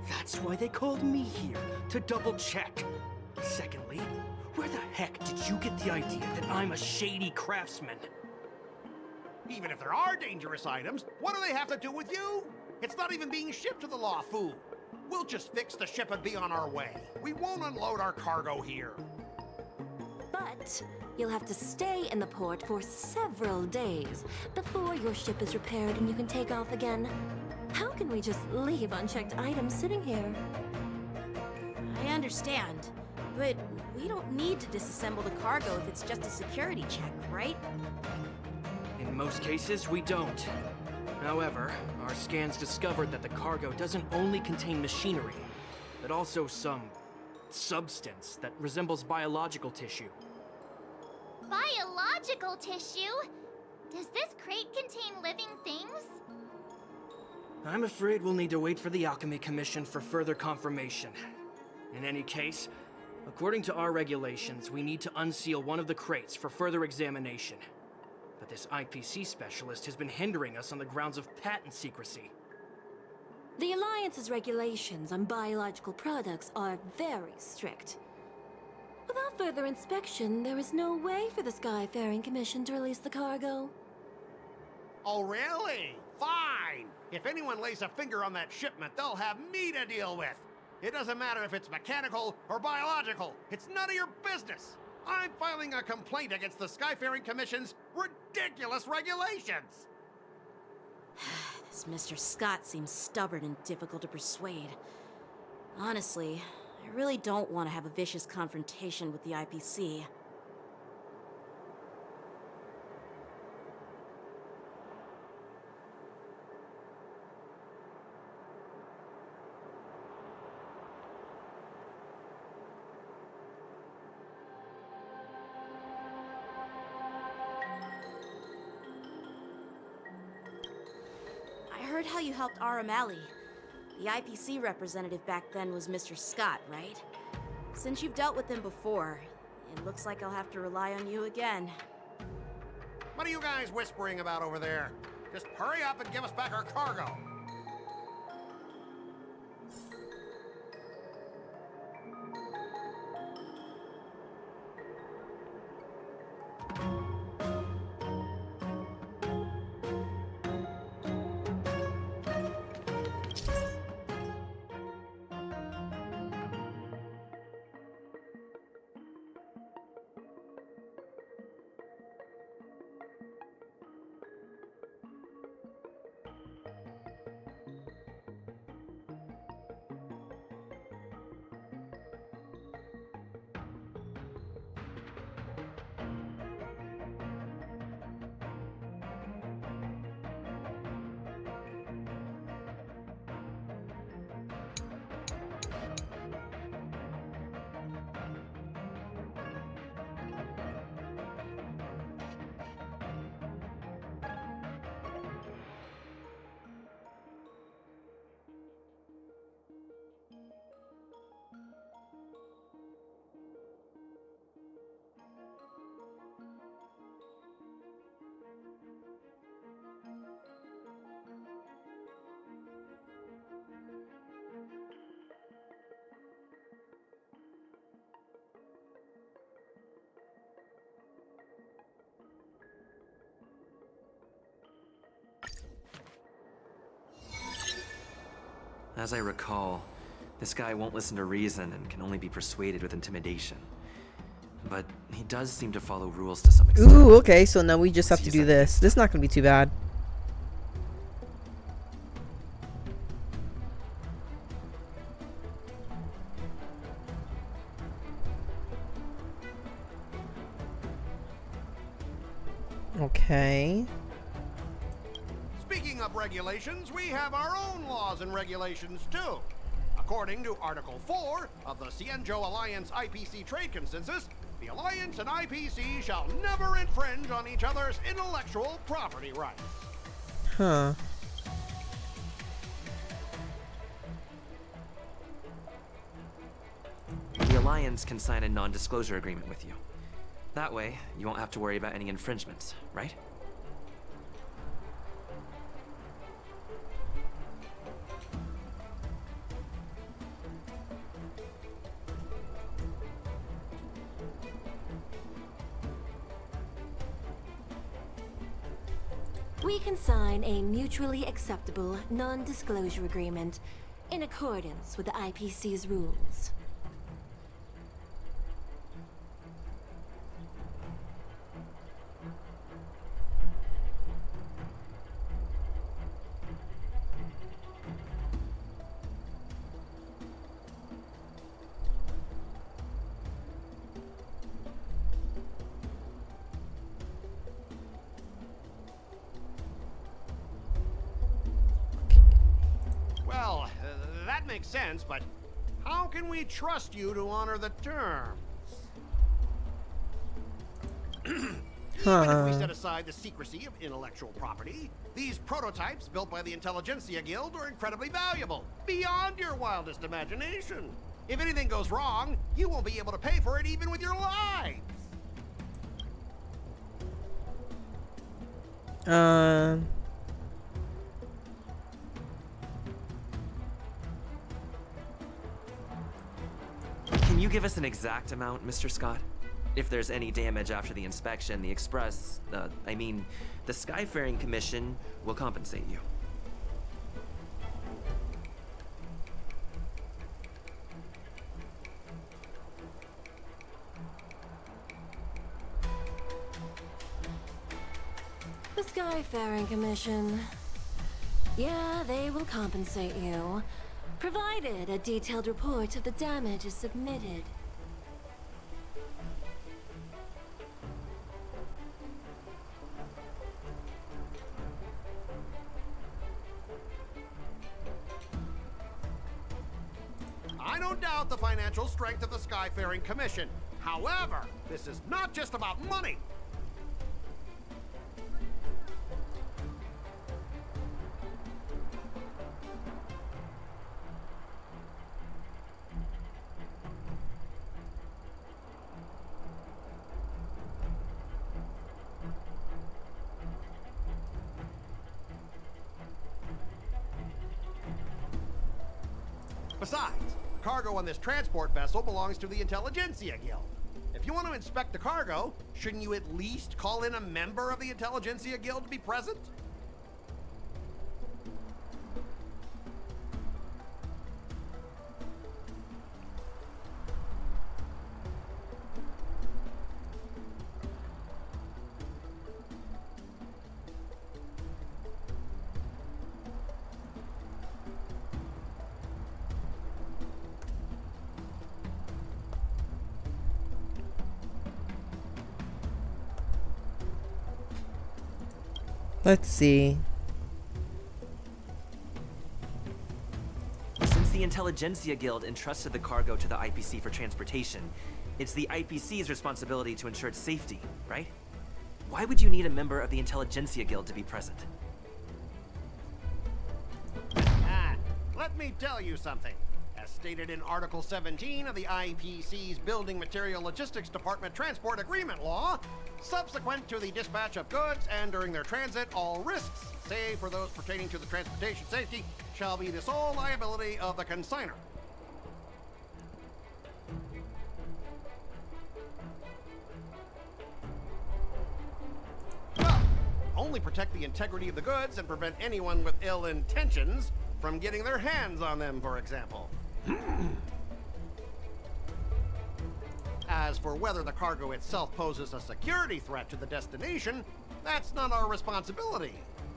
That's why they called me here, to double check. Secondly, where the heck did you get the idea that I'm a shady craftsman? Even if there are dangerous items, what do they have to do with you? It's not even being shipped to the Lafu. We'll just fix the ship and be on our way. We won't unload our cargo here. But you'll have to stay in the port for several days before your ship is repaired and you can take off again. How can we just leave unchecked items sitting here? I understand, but we don't need to disassemble the cargo if it's just a security check, right? In most cases, we don't. However, our scans discovered that the cargo doesn't only contain machinery, but also some substance that resembles biological tissue. Biological tissue? Does this crate contain living things? I'm afraid we'll need to wait for the Alchemy Commission for further confirmation. In any case, according to our regulations, we need to unseal one of the crates for further examination. But this IPC specialist has been hindering us on the grounds of patent secrecy. The Alliance's regulations on biological products are very strict. Without further inspection, there is no way for the Skyfaring Commission to release the cargo. Oh, really? Fine! fine. If anyone lays a finger on that shipment, they'll have me to deal with. It doesn't matter if it's mechanical or biological. It's none of your business. I'm filing a complaint against the Skyfaring Commission's ridiculous regulations. This Mr. Scott seems stubborn and difficult to persuade. Honestly, I really don't want to have a vicious confrontation with the IPC. I heard how you helped Aramali. The IPC representative back then was Mr. Scott, right? Since you've dealt with him before, it looks like I'll have to rely on you again. What are you guys whispering about over there? Just hurry up and give us back our cargo. As I recall, this guy won't listen to reason and can only be persuaded with intimidation. But he does seem to follow rules to some extent. Ooh, okay, so now we just have to do this. This is not gonna be too bad. Okay. Speaking of regulations, we have our own laws and regulations too. According to Article 4 of the Cienjo Alliance IPC Trade Consensus, the Alliance and IPC shall never infringe on each other's intellectual property rights. Huh. The Alliance can sign a non-disclosure agreement with you. That way, you won't have to worry about any infringements, right? We can sign a mutually acceptable non-disclosure agreement in accordance with the IPC's rules. Well, that makes sense, but how can we trust you to honor the terms? Even if we set aside the secrecy of intellectual property, these prototypes built by the Intelligentsia Guild are incredibly valuable, beyond your wildest imagination. If anything goes wrong, you won't be able to pay for it even with your lives. Can you give us an exact amount, Mr. Scott? If there's any damage after the inspection, the Express, the Skyfaring Commission will compensate you. Skyfaring Commission. Yeah, they will compensate you, provided a detailed report of the damage is submitted. I don't doubt the financial strength of the Skyfaring Commission. However, this is not just about money. Besides, cargo on this transport vessel belongs to the Intelligentsia Guild. If you want to inspect the cargo, shouldn't you at least call in a member of the Intelligentsia Guild to be present? Let's see. Since the Intelligentsia Guild entrusted the cargo to the IPC for transportation, it's the IPC's responsibility to ensure its safety, right? Why would you need a member of the Intelligentsia Guild to be present? Let me tell you something. As stated in Article 17 of the IPC's Building Material Logistics Department Transport Agreement Law, subsequent to the dispatch of goods and during their transit, all risks, save for those pertaining to the transportation safety, shall be the sole liability of the consignor. Well, only protect the integrity of the goods and prevent anyone with ill intentions from getting their hands on them, for example. As for whether the cargo itself poses a security threat to the destination, that's not our responsibility.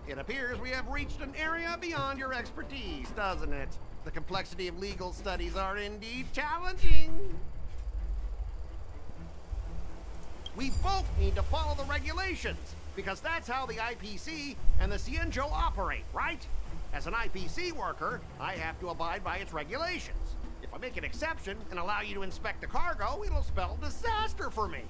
It appears we have reached an area beyond your expertise, doesn't it? The complexity of legal studies are indeed challenging. We both need to follow the regulations, because that's how the IPC and the Cienjo operate, right? As an IPC worker, I have to abide by its regulations. If I make an exception and allow you to inspect the cargo, it'll spell disaster for me.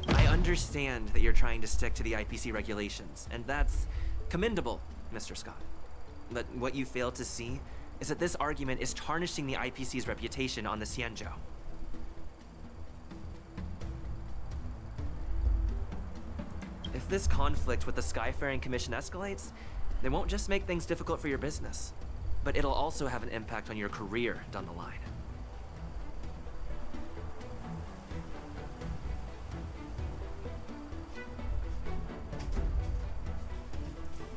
I understand that you're trying to stick to the IPC regulations, and that's commendable, Mr. Scott. But what you fail to see is that this argument is tarnishing the IPC's reputation on the Cienjo. If this conflict with the Skyfaring Commission escalates, it won't just make things difficult for your business, but it'll also have an impact on your career down the line.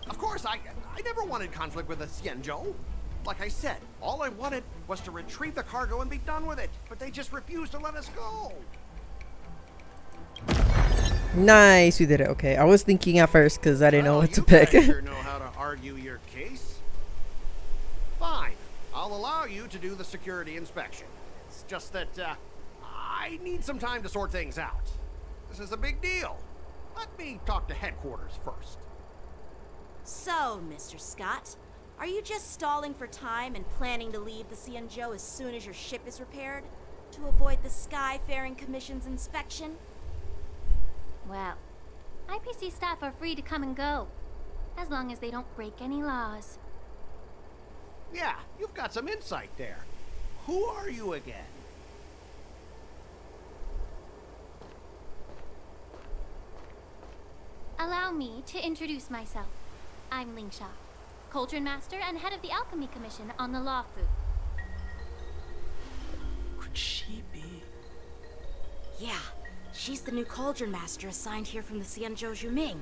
Of course, I never wanted conflict with the Cienjo. Like I said, all I wanted was to retrieve the cargo and be done with it, but they just refused to let us go. Nice, we did it. Okay, I was thinking at first because I didn't know what to You pick. guys sure know how to argue your case. Fine, I'll allow you to do the security inspection. It's just that I need some time to sort things out. This is a big deal. Let me talk to headquarters first. So, Mr. Scott, are you just stalling for time and planning to leave the Cienjo as soon as your ship is repaired? To avoid the Skyfaring Commission's inspection? Well, IPC staff are free to come and go, as long as they don't break any laws. Yeah, you've got some insight there. Who are you again? Allow me to introduce myself. I'm Lingsha, Cauldron Master and head of the Alchemy Commission on the Law Fu. Could she be? Yeah, she's the new Cauldron Master assigned here from the Cienjo Juming.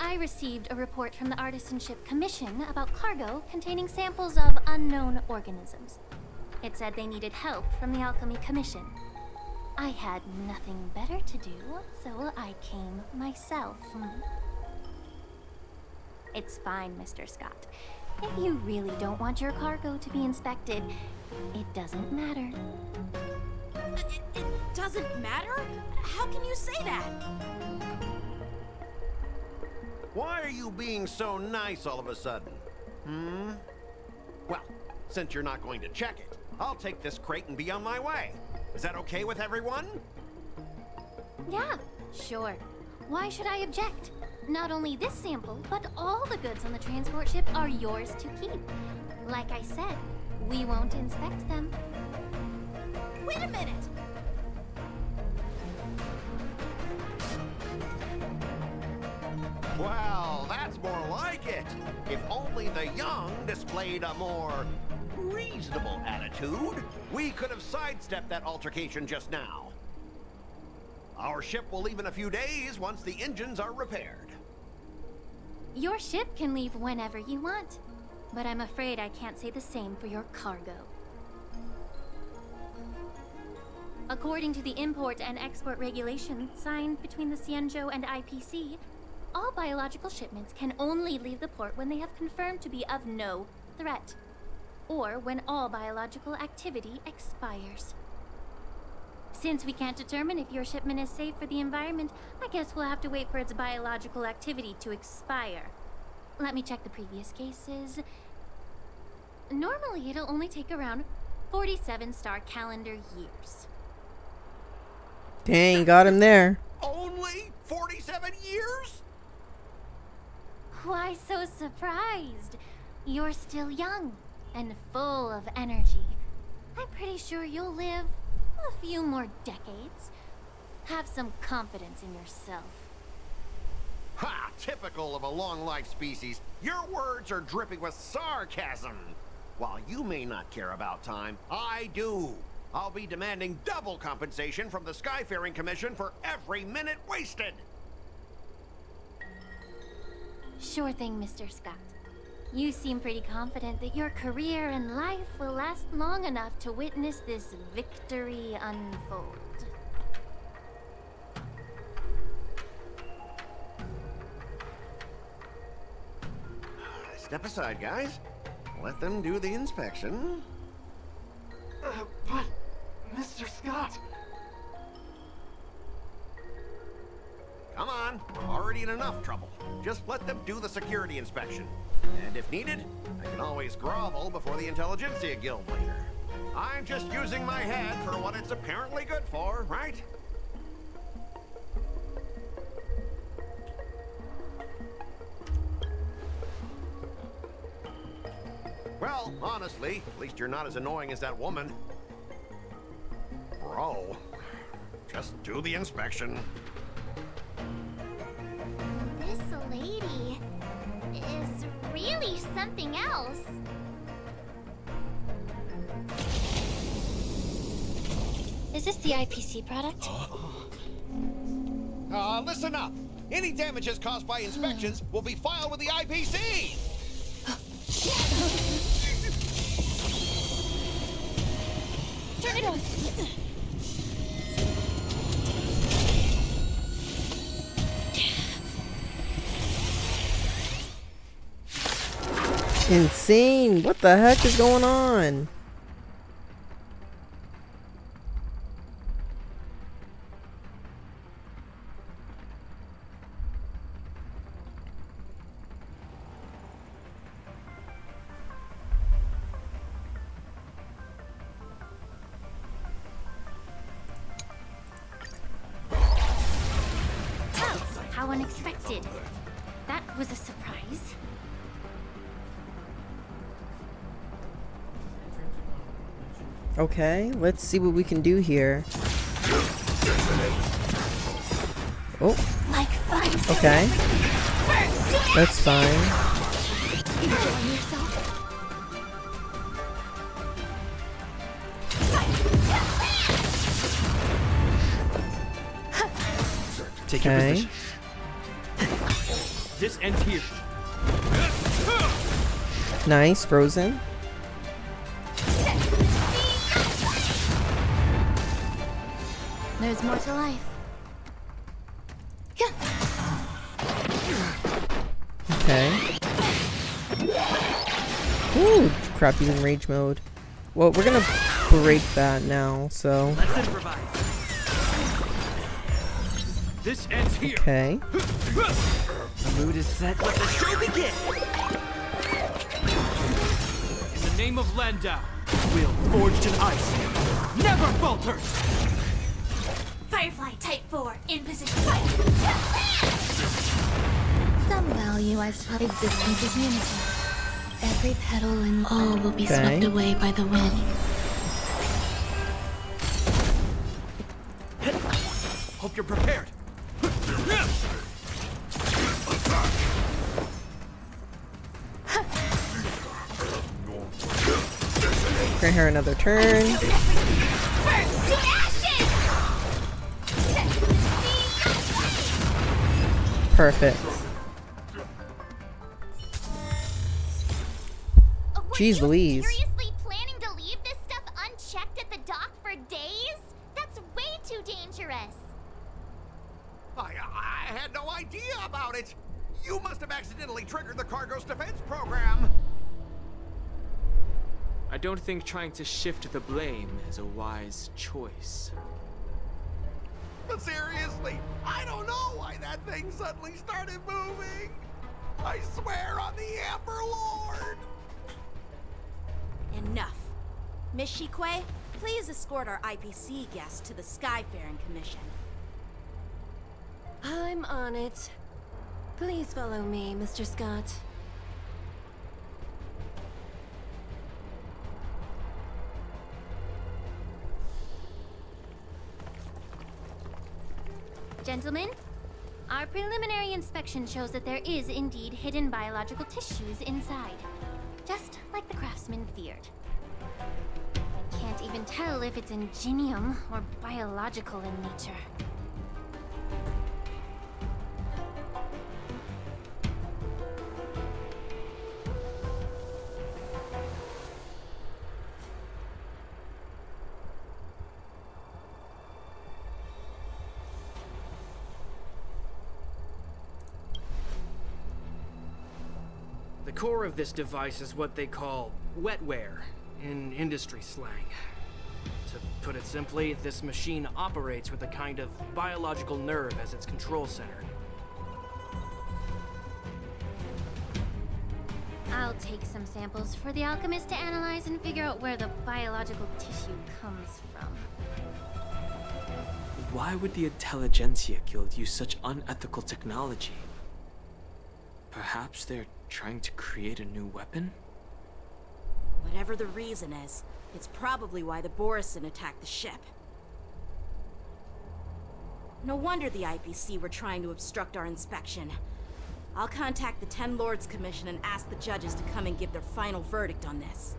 I received a report from the Artisanship Commission about cargo containing samples of unknown organisms. It said they needed help from the Alchemy Commission. I had nothing better to do, so I came myself. It's fine, Mr. Scott. If you really don't want your cargo to be inspected, it doesn't matter. It doesn't matter? How can you say that? Why are you being so nice all of a sudden? Well, since you're not going to check it, I'll take this crate and be on my way. Is that okay with everyone? Yeah, sure. Why should I object? Not only this sample, but all the goods on the transport ship are yours to keep. Like I said, we won't inspect them. Wait a minute! Well, that's more like it. If only the young displayed a more reasonable attitude, we could have sidestepped that altercation just now. Our ship will leave in a few days once the engines are repaired. Your ship can leave whenever you want, but I'm afraid I can't say the same for your cargo. According to the import and export regulations signed between the Xianzhou and IPC, all biological shipments can only leave the port when they have confirmed to be of no threat, or when all biological activity expires. Since we can't determine if your shipment is safe for the environment, I guess we'll have to wait for its biological activity to expire. Let me check the previous cases. Normally, it'll only take around 47 star calendar years. Dang, got him there. Only 47 years? Why so surprised? You're still young and full of energy. I'm pretty sure you'll live a few more decades. Have some confidence in yourself. Ha! Typical of a long-life species. Your words are dripping with sarcasm. While you may not care about time, I do. I'll be demanding double compensation from the Skyfaring Commission for every minute wasted. Sure thing, Mr. Scott. You seem pretty confident that your career and life will last long enough to witness this victory unfold. Step aside, guys. Let them do the inspection. But, Mr. Scott... Come on, we're already in enough trouble. Just let them do the security inspection. And if needed, I can always grovel before the Intelligentsia Guild later. I'm just using my head for what it's apparently good for, right? Well, honestly, at least you're not as annoying as that woman. Bro, just do the inspection. This lady is really something else. Is this the IPC product? Listen up. Any damages caused by inspections will be filed with the IPC. Turn it off. Insane. What the heck is going on? Oh, how unexpected. That was a surprise. Okay, let's see what we can do here. Oh. Like fun. Okay. That's fine. Enjoying yourself? Take your Okay. position. This ends here. Nice, frozen. There's more to life. Okay. Ooh, crap, he's in rage mode. Well, we're gonna break that now, so. Let's improvise. This ends here. Okay. The mood is set. Let the show begin. In the name of Landau, will forged in ice never falters. Firefly Type 4 in position. Fight! Some value I saw existence is unity. Every petal and all will be swept away by the wind. Hope you're prepared. Grant her another turn. Perfect. Jeez Louise. Seriously planning to leave this stuff unchecked at the dock for days? That's way too dangerous. I had no idea about it. You must have accidentally triggered the cargo's defense program. I don't think trying to shift the blame is a wise choice. But seriously, I don't know why that thing suddenly started moving. I swear on the Amber Lord. Enough. Miss Shikwe, please escort our IPC guest to the Skyfaring Commission. I'm on it. Please follow me, Mr. Scott. Gentlemen, our preliminary inspection shows that there is indeed hidden biological tissues inside. Just like the craftsman feared. I can't even tell if it's ingenium or biological in nature. The core of this device is what they call wetware in industry slang. To put it simply, this machine operates with a kind of biological nerve as its control center. I'll take some samples for the alchemist to analyze and figure out where the biological tissue comes from. Why would the Intelligentsia Guild use such unethical technology? Perhaps they're trying to create a new weapon? Whatever the reason is, it's probably why the Borisin attacked the ship. No wonder the IPC were trying to obstruct our inspection. I'll contact the Ten Lords Commission and ask the judges to come and give their final verdict on this.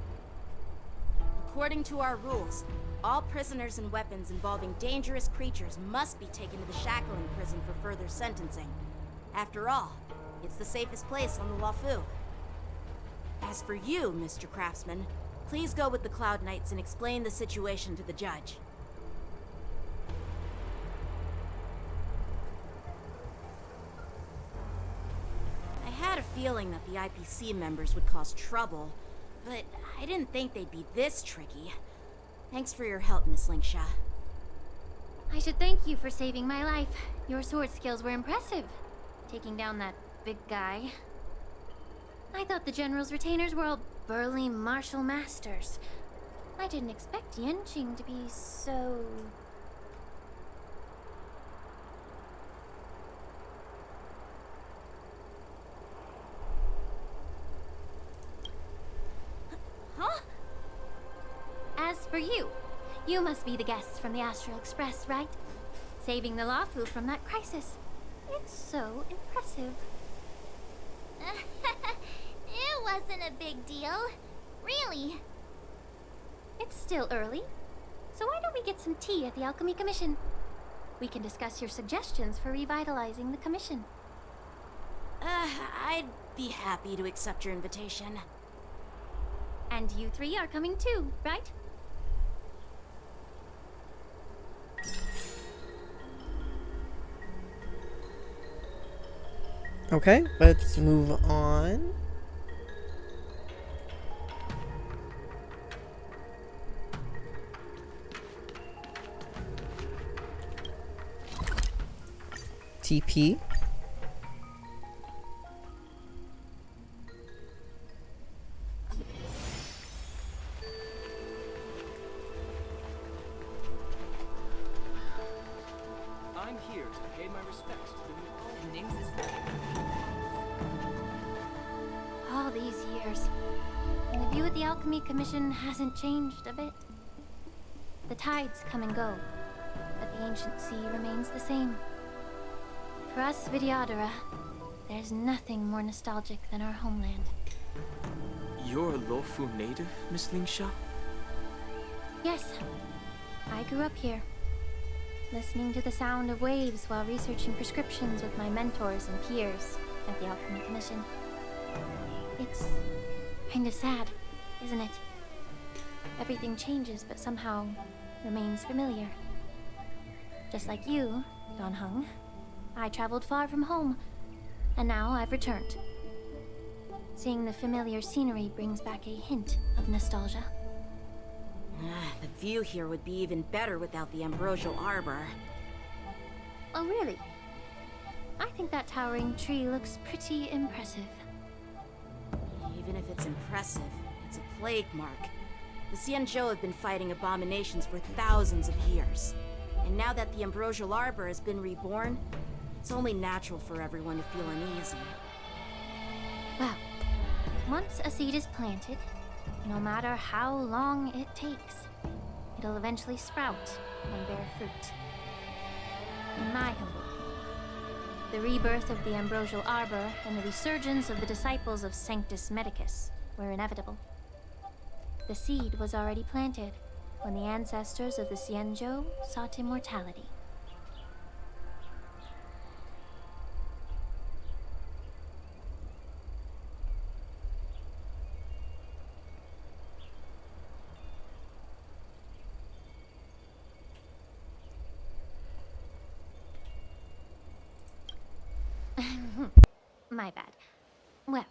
According to our rules, all prisoners and weapons involving dangerous creatures must be taken to the Shackling prison for further sentencing. After all, it's the safest place on the Luofu. As for you, Mr. Craftsman, please go with the Cloud Knights and explain the situation to the judge. I had a feeling that the IPC members would cause trouble, but I didn't think they'd be this tricky. Thanks for your help, Miss Linksha. I should thank you for saving my life. Your sword skills were impressive. Taking down that big guy. I thought the General's retainers were all burly martial masters. I didn't expect Yenching to be so... Huh? As for you, you must be the guests from the Astral Express, right? Saving the Luofu from that crisis. It's so impressive. It wasn't a big deal. Really. It's still early, so why don't we get some tea at the Alchemy Commission? We can discuss your suggestions for revitalizing the commission. I'd be happy to accept your invitation. And you three are coming too, right? Okay, let's move on. TP. I'm here to pay my respects to the new All these years, and the view of the Alchemy Commission hasn't changed a bit. The tides come and go, but the ancient sea remains the same. For us Vidyadhara, there's nothing more nostalgic than our homeland. You're a Lofu native, Miss Lingsha? Yes, I grew up here, listening to the sound of waves while researching prescriptions with my mentors and peers at the Alchemy Commission. It's kind of sad, isn't it? Everything changes, but somehow remains familiar. Just like you, Don Hung, I traveled far from home, and now I've returned. Seeing the familiar scenery brings back a hint of nostalgia. The view here would be even better without the ambrosial arbor. Oh, really? I think that towering tree looks pretty impressive. Even if it's impressive, it's a plague mark. The Xianzhou have been fighting abominations for thousands of years. And now that the ambrosial arbor has been reborn, it's only natural for everyone to feel uneasy. Well, once a seed is planted, no matter how long it takes, it'll eventually sprout and bear fruit. In my humble, the rebirth of the ambrosial arbor and the resurgence of the disciples of Sanctus Medicus were inevitable. The seed was already planted when the ancestors of the Xianzhou sought immortality. My bad. Well,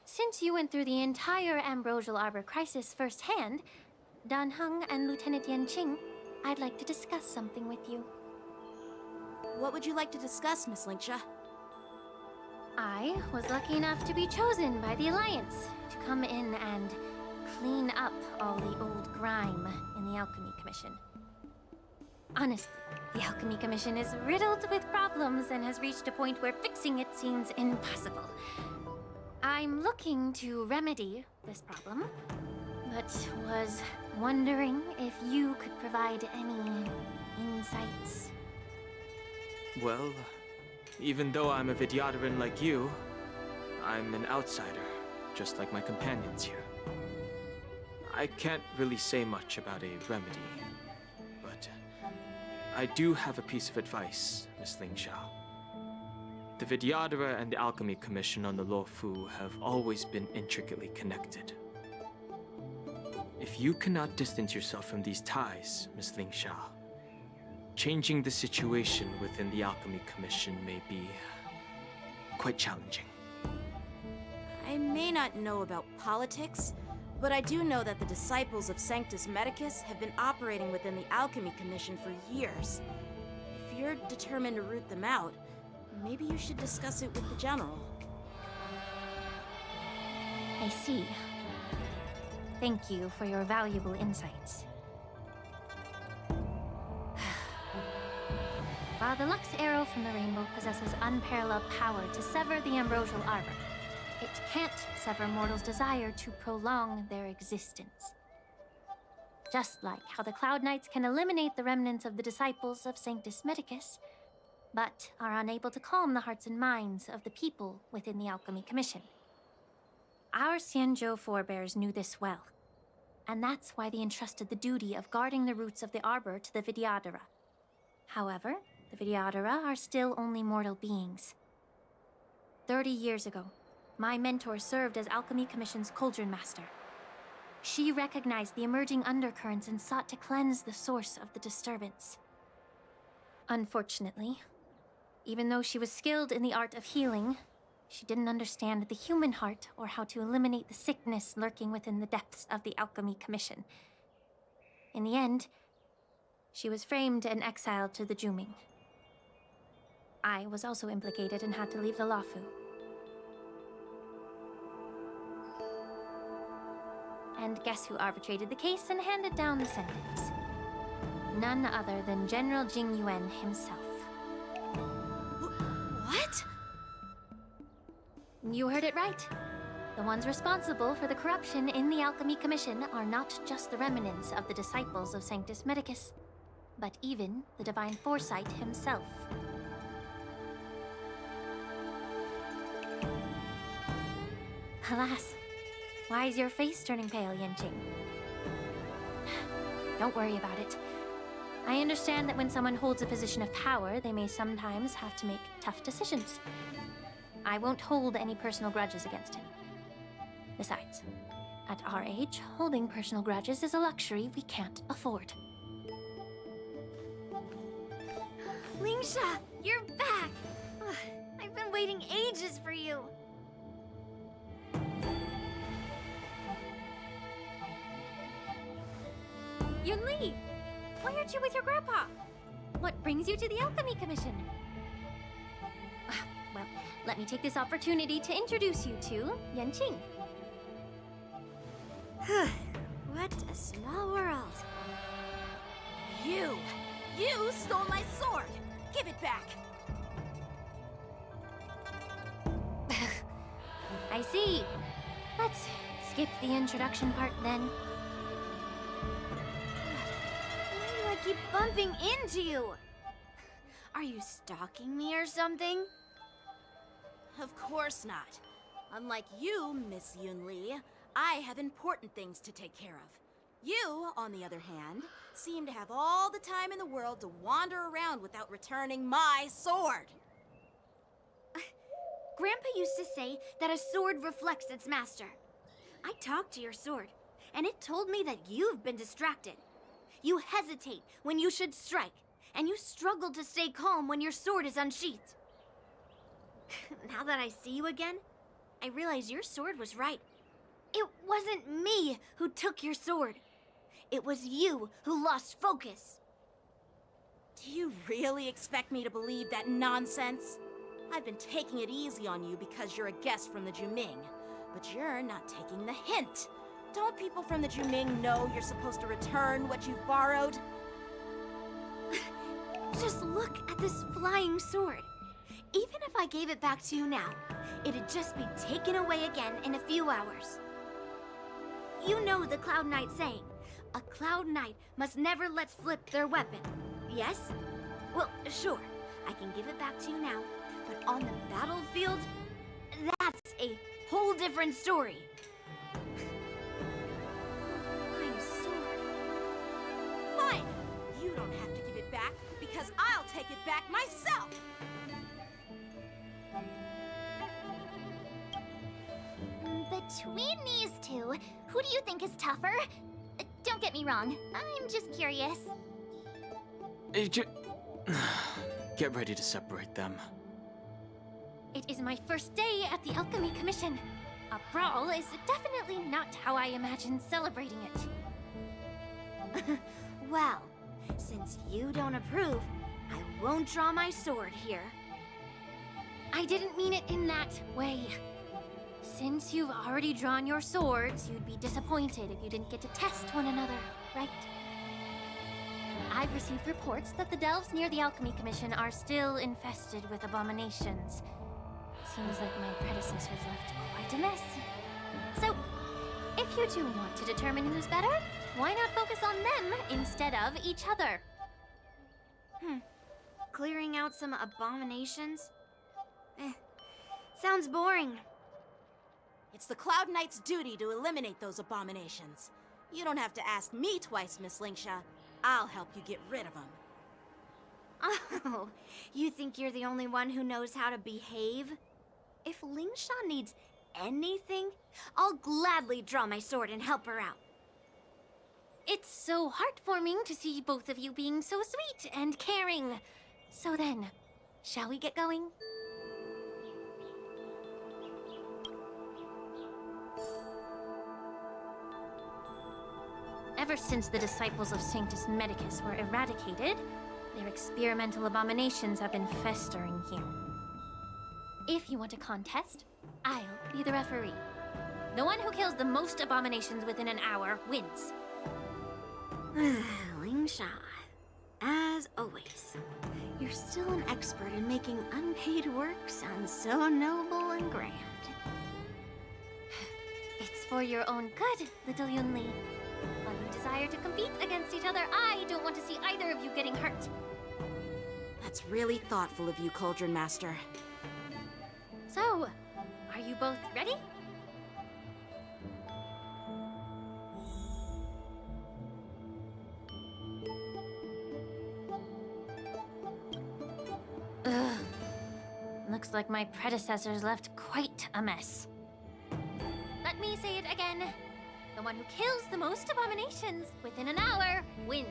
since you went through the entire Ambrosial Arbor crisis firsthand, Dan Heng and Lieutenant Yan Qing, I'd like to discuss something with you. What would you like to discuss, Miss Lingsha? I was lucky enough to be chosen by the Alliance to come in and clean up all the old grime in the Alchemy Commission. Honestly, the Alchemy Commission is riddled with problems and has reached a point where fixing it seems impossible. I'm looking to remedy this problem, but was wondering if you could provide any insights. Well, even though I'm a Vidyadharan like you, I'm an outsider, just like my companions here. I can't really say much about a remedy, but I do have a piece of advice, Miss Lingsha. The Vidyadhara and the Alchemy Commission on the Luofu have always been intricately connected. If you cannot distance yourself from these ties, Miss Lingsha, changing the situation within the Alchemy Commission may be quite challenging. I may not know about politics, but I do know that the disciples of Sanctus Medicus have been operating within the Alchemy Commission for years. If you're determined to root them out, maybe you should discuss it with the General. I see. Thank you for your valuable insights. While the Lux Arrow from the Rainbow possesses unparalleled power to sever the Ambrosial Arbor, it can't sever mortals' desire to prolong their existence. Just like how the Cloud Knights can eliminate the remnants of the disciples of Sanctus Medicus, but are unable to calm the hearts and minds of the people within the Alchemy Commission. Our Xianzhou forebears knew this well, and that's why they entrusted the duty of guarding the roots of the Arbor to the Vidyadhara. However, the Vidyadhara are still only mortal beings. 30 years ago, my mentor served as Alchemy Commission's Cauldron Master. She recognized the emerging undercurrents and sought to cleanse the source of the disturbance. Unfortunately, even though she was skilled in the art of healing, she didn't understand the human heart or how to eliminate the sickness lurking within the depths of the Alchemy Commission. In the end, she was framed and exiled to the Juming. I was also implicated and had to leave the Lafu. And guess who arbitrated the case and handed down the sentence? None other than General Jing Yuan himself. What? You heard it right. The ones responsible for the corruption in the Alchemy Commission are not just the remnants of the disciples of Sanctus Medicus, but even the Divine Foresight himself. Alas, why is your face turning pale, Yanqing? Don't worry about it. I understand that when someone holds a position of power, they may sometimes have to make tough decisions. I won't hold any personal grudges against him. Besides, at our age, holding personal grudges is a luxury we can't afford. Lingsha, you're back! Ugh, I've been waiting ages for you. Yunli! Why aren't you with your grandpa? What brings you to the Alchemy Commission? Well, let me take this opportunity to introduce you to Yanqing. What a small world. You stole my sword! Give it back! I see. Let's skip the introduction part then. Why do I keep bumping into you? Are you stalking me or something? Of course not. Unlike you, Miss Yunli, I have important things to take care of. You, on the other hand, seem to have all the time in the world to wander around without returning my sword. Grandpa used to say that a sword reflects its master. I talked to your sword, and it told me that you've been distracted. You hesitate when you should strike, and you struggle to stay calm when your sword is unsheathed. Now that I see you again, I realize your sword was right. It wasn't me who took your sword. It was you who lost focus. Do you really expect me to believe that nonsense? I've been taking it easy on you because you're a guest from the Juming, but you're not taking the hint. Don't people from the Juming know you're supposed to return what you've borrowed? Just look at this flying sword. Even if I gave it back to you now, it'd just be taken away again in a few hours. You know the Cloud Knight saying, a Cloud Knight must never let slip their weapon, yes? Well, sure, I can give it back to you now, but on the battlefield, that's a whole different story. My sword. Fine! You don't have to give it back, because I'll take it back myself! Between these two, who do you think is tougher? Don't get me wrong, I'm just curious. Get ready to separate them. It is my first day at the Alchemy Commission. A brawl is definitely not how I imagined celebrating it. Well, since you don't approve, I won't draw my sword here. I didn't mean it in that way. Since you've already drawn your swords, you'd be disappointed if you didn't get to test one another, right? I've received reports that the delves near the Alchemy Commission are still infested with abominations. Seems like my predecessors left quite a mess. So, if you two want to determine who's better, why not focus on them instead of each other? Clearing out some abominations? Sounds boring. It's the Cloud Knight's duty to eliminate those abominations. You don't have to ask me twice, Miss Lingsha. I'll help you get rid of them. Oh, you think you're the only one who knows how to behave? If Lingsha needs anything, I'll gladly draw my sword and help her out. It's so heartwarming to see both of you being so sweet and caring. So then, shall we get going? Ever since the disciples of Sanctus Medicus were eradicated, their experimental abominations have been festering here. If you want a contest, I'll be the referee. The one who kills the most abominations within an hour wins. Lingsha, as always, you're still an expert in making unpaid work sound so noble and grand. It's for your own good, little Yunli. While you desire to compete against each other, I don't want to see either of you getting hurt. That's really thoughtful of you, Cauldron Master. So, are you both ready? Ugh. Looks like my predecessors left quite a mess. Let me say it again. The one who kills the most abominations within an hour wins.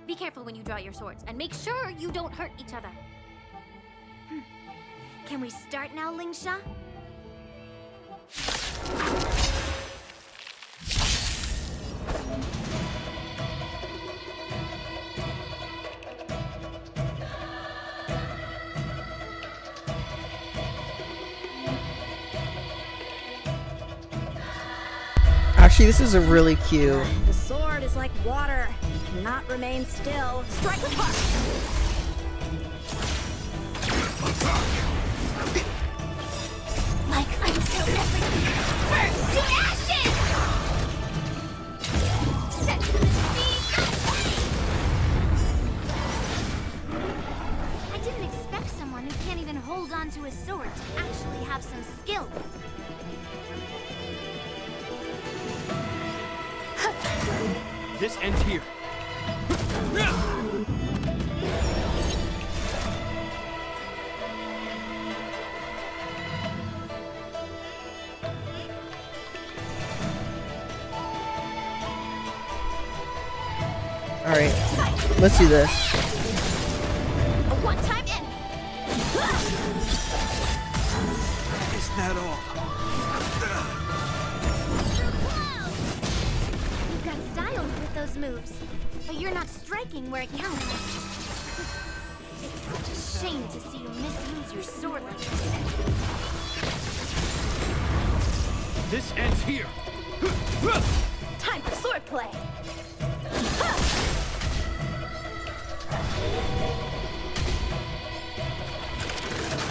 Be careful when you draw your swords, and make sure you don't hurt each other. Can we start now, Lingsha? Actually, this is a really cute. The sword is like water. It cannot remain still. Strike apart! Like I'm so everything. Burn to ashes! Set to the sea, I didn't expect someone who can't even hold on to a sword to actually have some skill. This ends here. Alright, let's do this. A one-time end. Is that all? You've got style with those moves, but you're not striking where it counts. It's such a shame to see you misuse your sword like this. This ends here. Time for swordplay.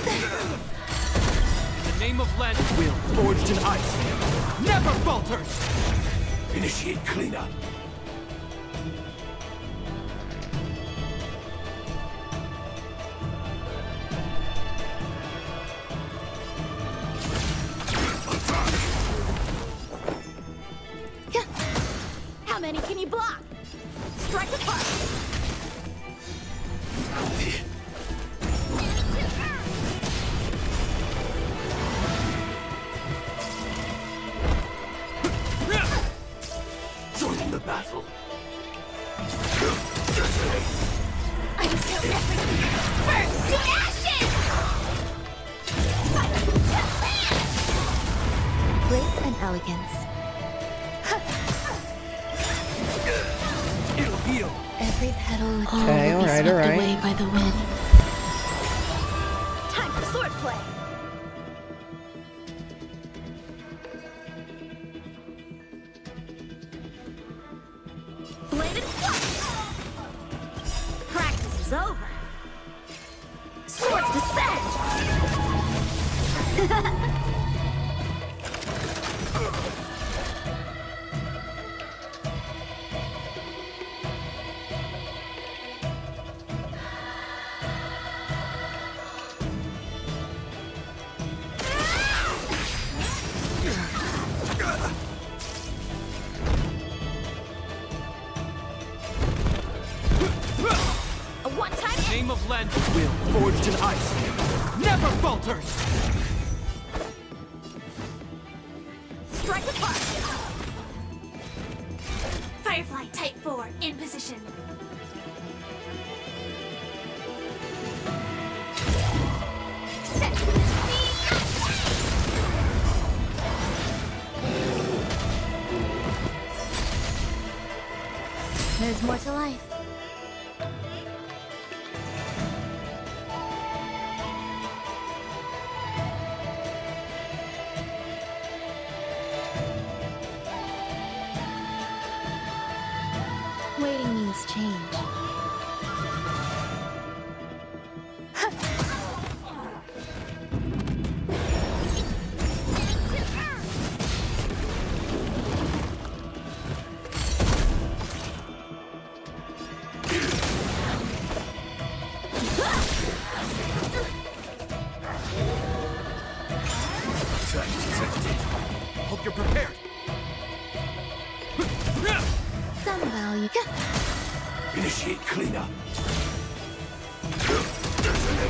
In the name of land and will, forged in ice, never falters! Initiate cleanup. How many can you block? Strike apart. Join the battle. I'm so everything. Burn to ashes! Grace and elegance. It'll heal. Every petal will Okay, be alright, swept alright. away by the wind. Time for swordplay. Bladed flush. Practice is over. Swords descend. In A one-time the name flame of Len, will forged in ice, never falters! Strike apart! Firefly Type 4 in position. There's more to life. Waiting means change. Hope you're prepared. Some value. Initiate cleanup.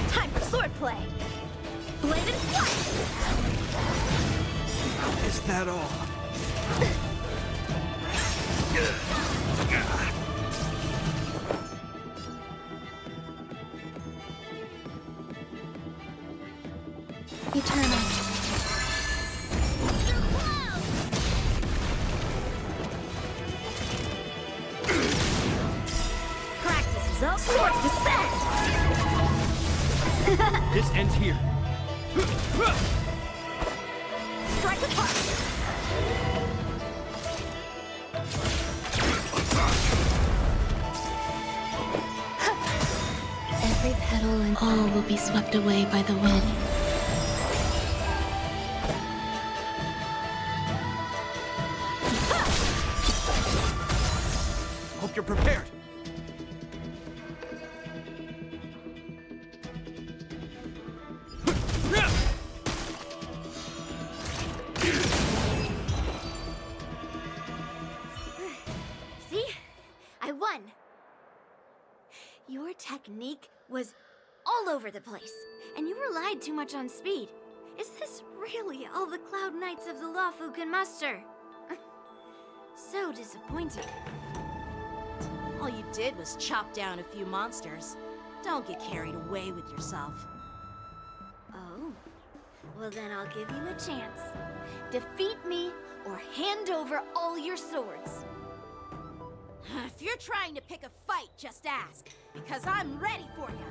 Time for swordplay. Blade and flight. Is that all? Eternal. Practice is up. Swords descent. This ends here. Strike apart. Every petal and all will be swept away by the wind. Hope you're prepared. See? I won. Your technique was all over the place, and you relied too much on speed. Is this really all the Cloud Knights of the Lawfu can muster? So disappointing. All you did was chop down a few monsters. Don't get carried away with yourself. Oh. Well, then I'll give you a chance. Defeat me or hand over all your swords. If you're trying to pick a fight, just ask, because I'm ready for you.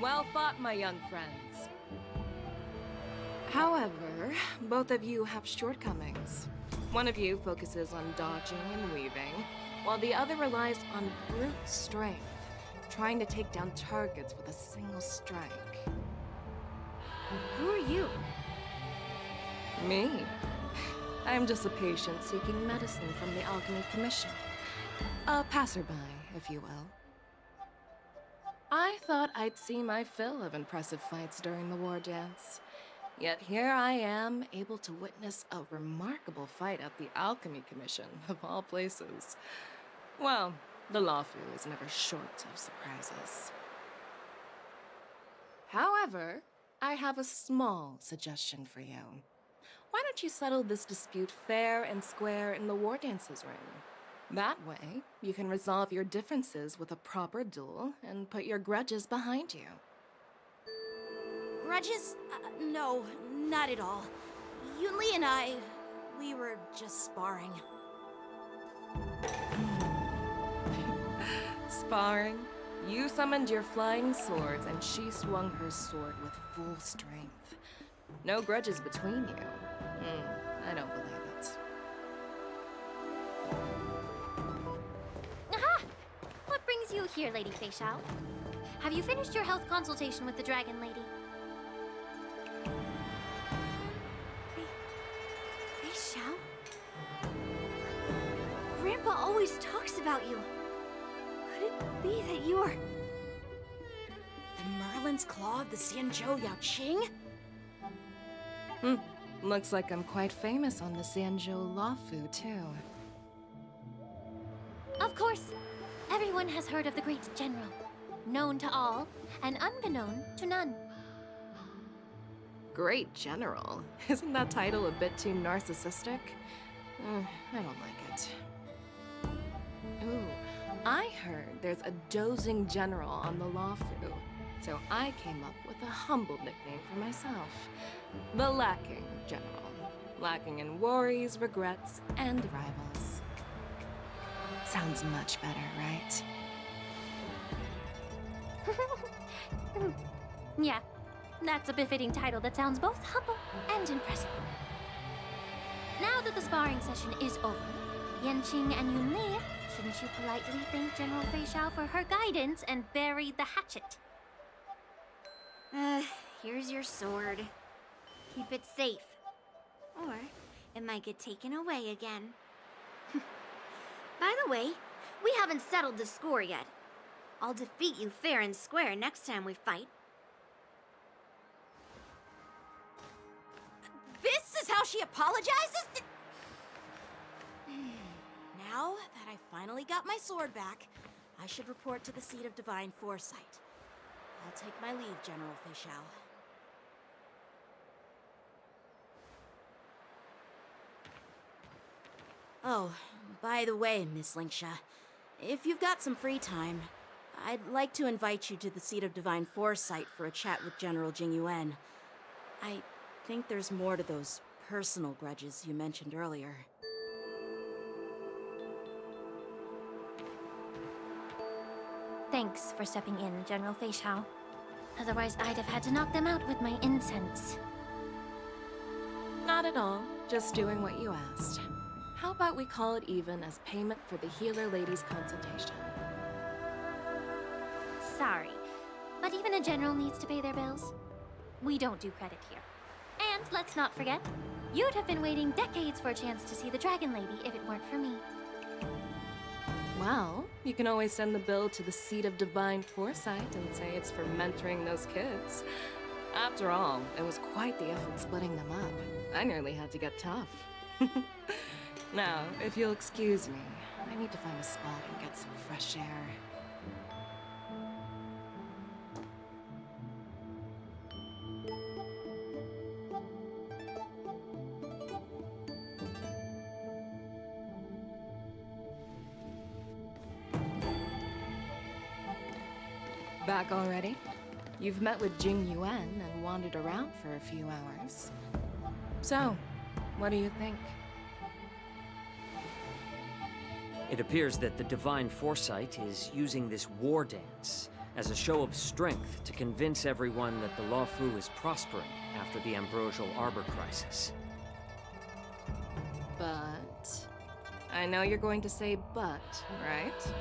Well fought, my young friends. However, both of you have shortcomings. One of you focuses on dodging and weaving, while the other relies on brute strength, trying to take down targets with a single strike. Who are you? Me? I'm just a patient seeking medicine from the Alchemy Commission. A passerby, if you will. I thought I'd see my fill of impressive fights during the war dance. Yet here I am, able to witness a remarkable fight at the Alchemy Commission, of all places. Well, the Lawfu is never short of surprises. However, I have a small suggestion for you. Why don't you settle this dispute fair and square in the war dances ring? That way, you can resolve your differences with a proper duel and put your grudges behind you. Grudges? No, not at all. Yunli and I, we were just sparring. Sparring? You summoned your flying swords, and she swung her sword with full strength. No grudges between you. I don't believe it. Aha! What brings you here, Lady Fei Xiao? Have you finished your health consultation with the Dragon Lady? Fei Xiao? Grandpa always talks about you. Could it be that you're... The Merlin's Claw of the Xianzhou Yaoqing? Looks like I'm quite famous on the Xianzhou Luofu, too. Of course. Everyone has heard of the great general. Known to all, and unbeknown to none. Great General? Isn't that title a bit too narcissistic? I don't like it. Ooh, I heard there's a dozing general on the Luofu, so I came up with a humble nickname for myself. The Lacking General. Lacking in worries, regrets, and rivals. Sounds much better, right? Yeah, that's a befitting title that sounds both humble and impressive. Now that the sparring session is over, Yanqing and Yunli, shouldn't you politely thank General Fei Xiao for her guidance and bury the hatchet? Here's your sword. Keep it safe. Or it might get taken away again. By the way, we haven't settled the score yet. I'll defeat you fair and square next time we fight. This is how she apologizes? Now that I finally got my sword back, I should report to the seat of divine foresight. I'll take my leave, General Fei Xiao. Oh, by the way, Miss Linksha, if you've got some free time, I'd like to invite you to the seat of divine foresight for a chat with General Jing Yuan. I think there's more to those personal grudges you mentioned earlier. Thanks for stepping in, General Fei Xiao. Otherwise, I'd have had to knock them out with my incense. Not at all. Just doing what you asked. How about we call it even as payment for the healer lady's consultation? Sorry, but even a general needs to pay their bills. We don't do credit here. And let's not forget, you'd have been waiting decades for a chance to see the Dragon Lady if it weren't for me. Well, you can always send the bill to the seat of divine foresight and say it's for mentoring those kids. After all, it was quite the effort splitting them up. I nearly had to get tough. Now, if you'll excuse me, I need to find a spot and get some fresh air. Back already? You've met with Jing Yuan and wandered around for a few hours. So, what do you think? It appears that the Divine Foresight is using this war dance as a show of strength to convince everyone that the Luofu is prospering after the Ambrosial Arbor crisis. But... I know you're going to say but, right?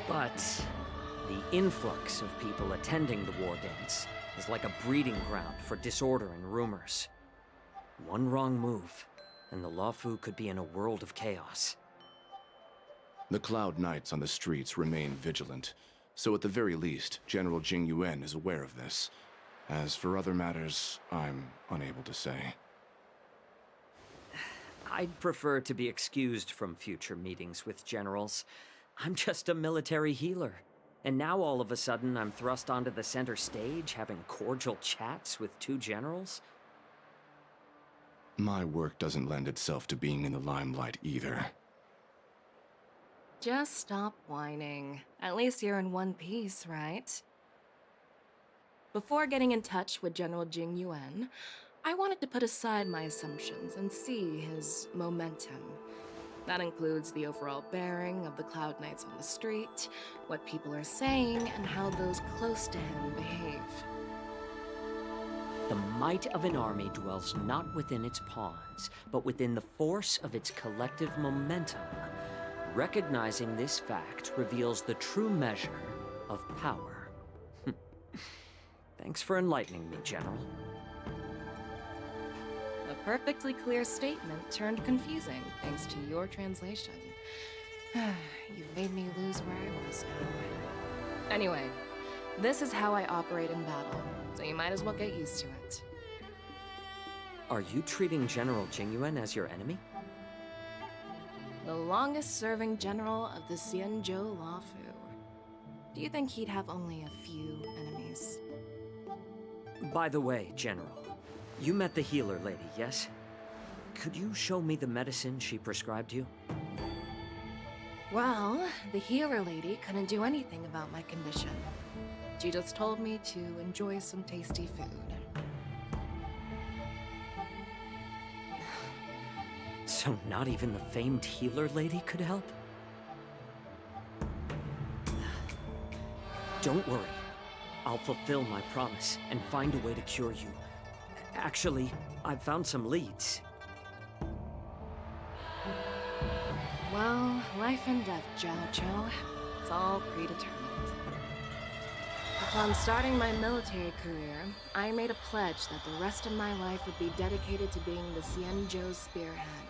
But the influx of people attending the war dance is like a breeding ground for disorder and rumors. One wrong move, and the Luofu could be in a world of chaos. The Cloud Knights on the streets remain vigilant, so at the very least, General Jing Yuan is aware of this. As for other matters, I'm unable to say. I'd prefer to be excused from future meetings with generals. I'm just a military healer. And now all of a sudden I'm thrust onto the center stage having cordial chats with two generals? My work doesn't lend itself to being in the limelight either. Just stop whining. At least you're in one piece, right? Before getting in touch with General Jing Yuan, I wanted to put aside my assumptions and see his momentum. That includes the overall bearing of the Cloud Knights on the street, what people are saying, and how those close to him behave. The might of an army dwells not within its pawns, but within the force of its collective momentum. Recognizing this fact reveals the true measure of power. Thanks for enlightening me, General. A perfectly clear statement turned confusing thanks to your translation. You've made me lose where I was now. Anyway, this is how I operate in battle, so you might as well get used to it. Are you treating General Jingyuan as your enemy? The longest-serving general of the Xianzhou Luofu. Do you think he'd have only a few enemies? By the way, General, you met the healer lady, yes? Could you show me the medicine she prescribed you? Well, the healer lady couldn't do anything about my condition. She just told me to enjoy some tasty food. So not even the famed healer lady could help? Don't worry. I'll fulfill my promise and find a way to cure you. Actually, I've found some leads. Well, life and death, Zhao Zhou. It's all predetermined. Upon starting my military career, I made a pledge that the rest of my life would be dedicated to being the Xianzhou spearhead,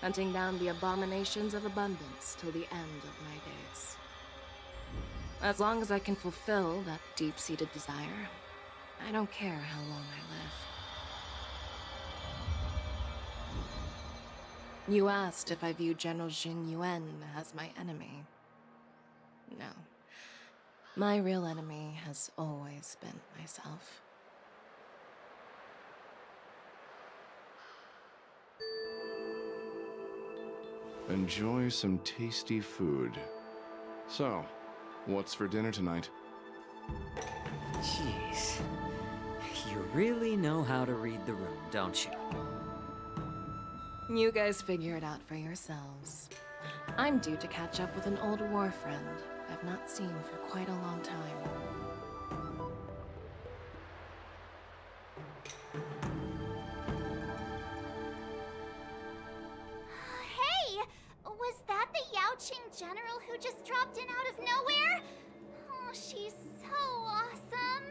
hunting down the abominations of abundance till the end of my days. As long as I can fulfill that deep-seated desire, I don't care how long I live. You asked if I view General Jingyuan as my enemy. No. My real enemy has always been myself. Enjoy some tasty food. So, what's for dinner tonight? Jeez. You really know how to read the room, don't you? You guys figure it out for yourselves. I'm due to catch up with an old war friend I've not seen for quite a long time. Hey! Was that the Yaoqing general who just dropped in out of nowhere? Oh, she's so awesome!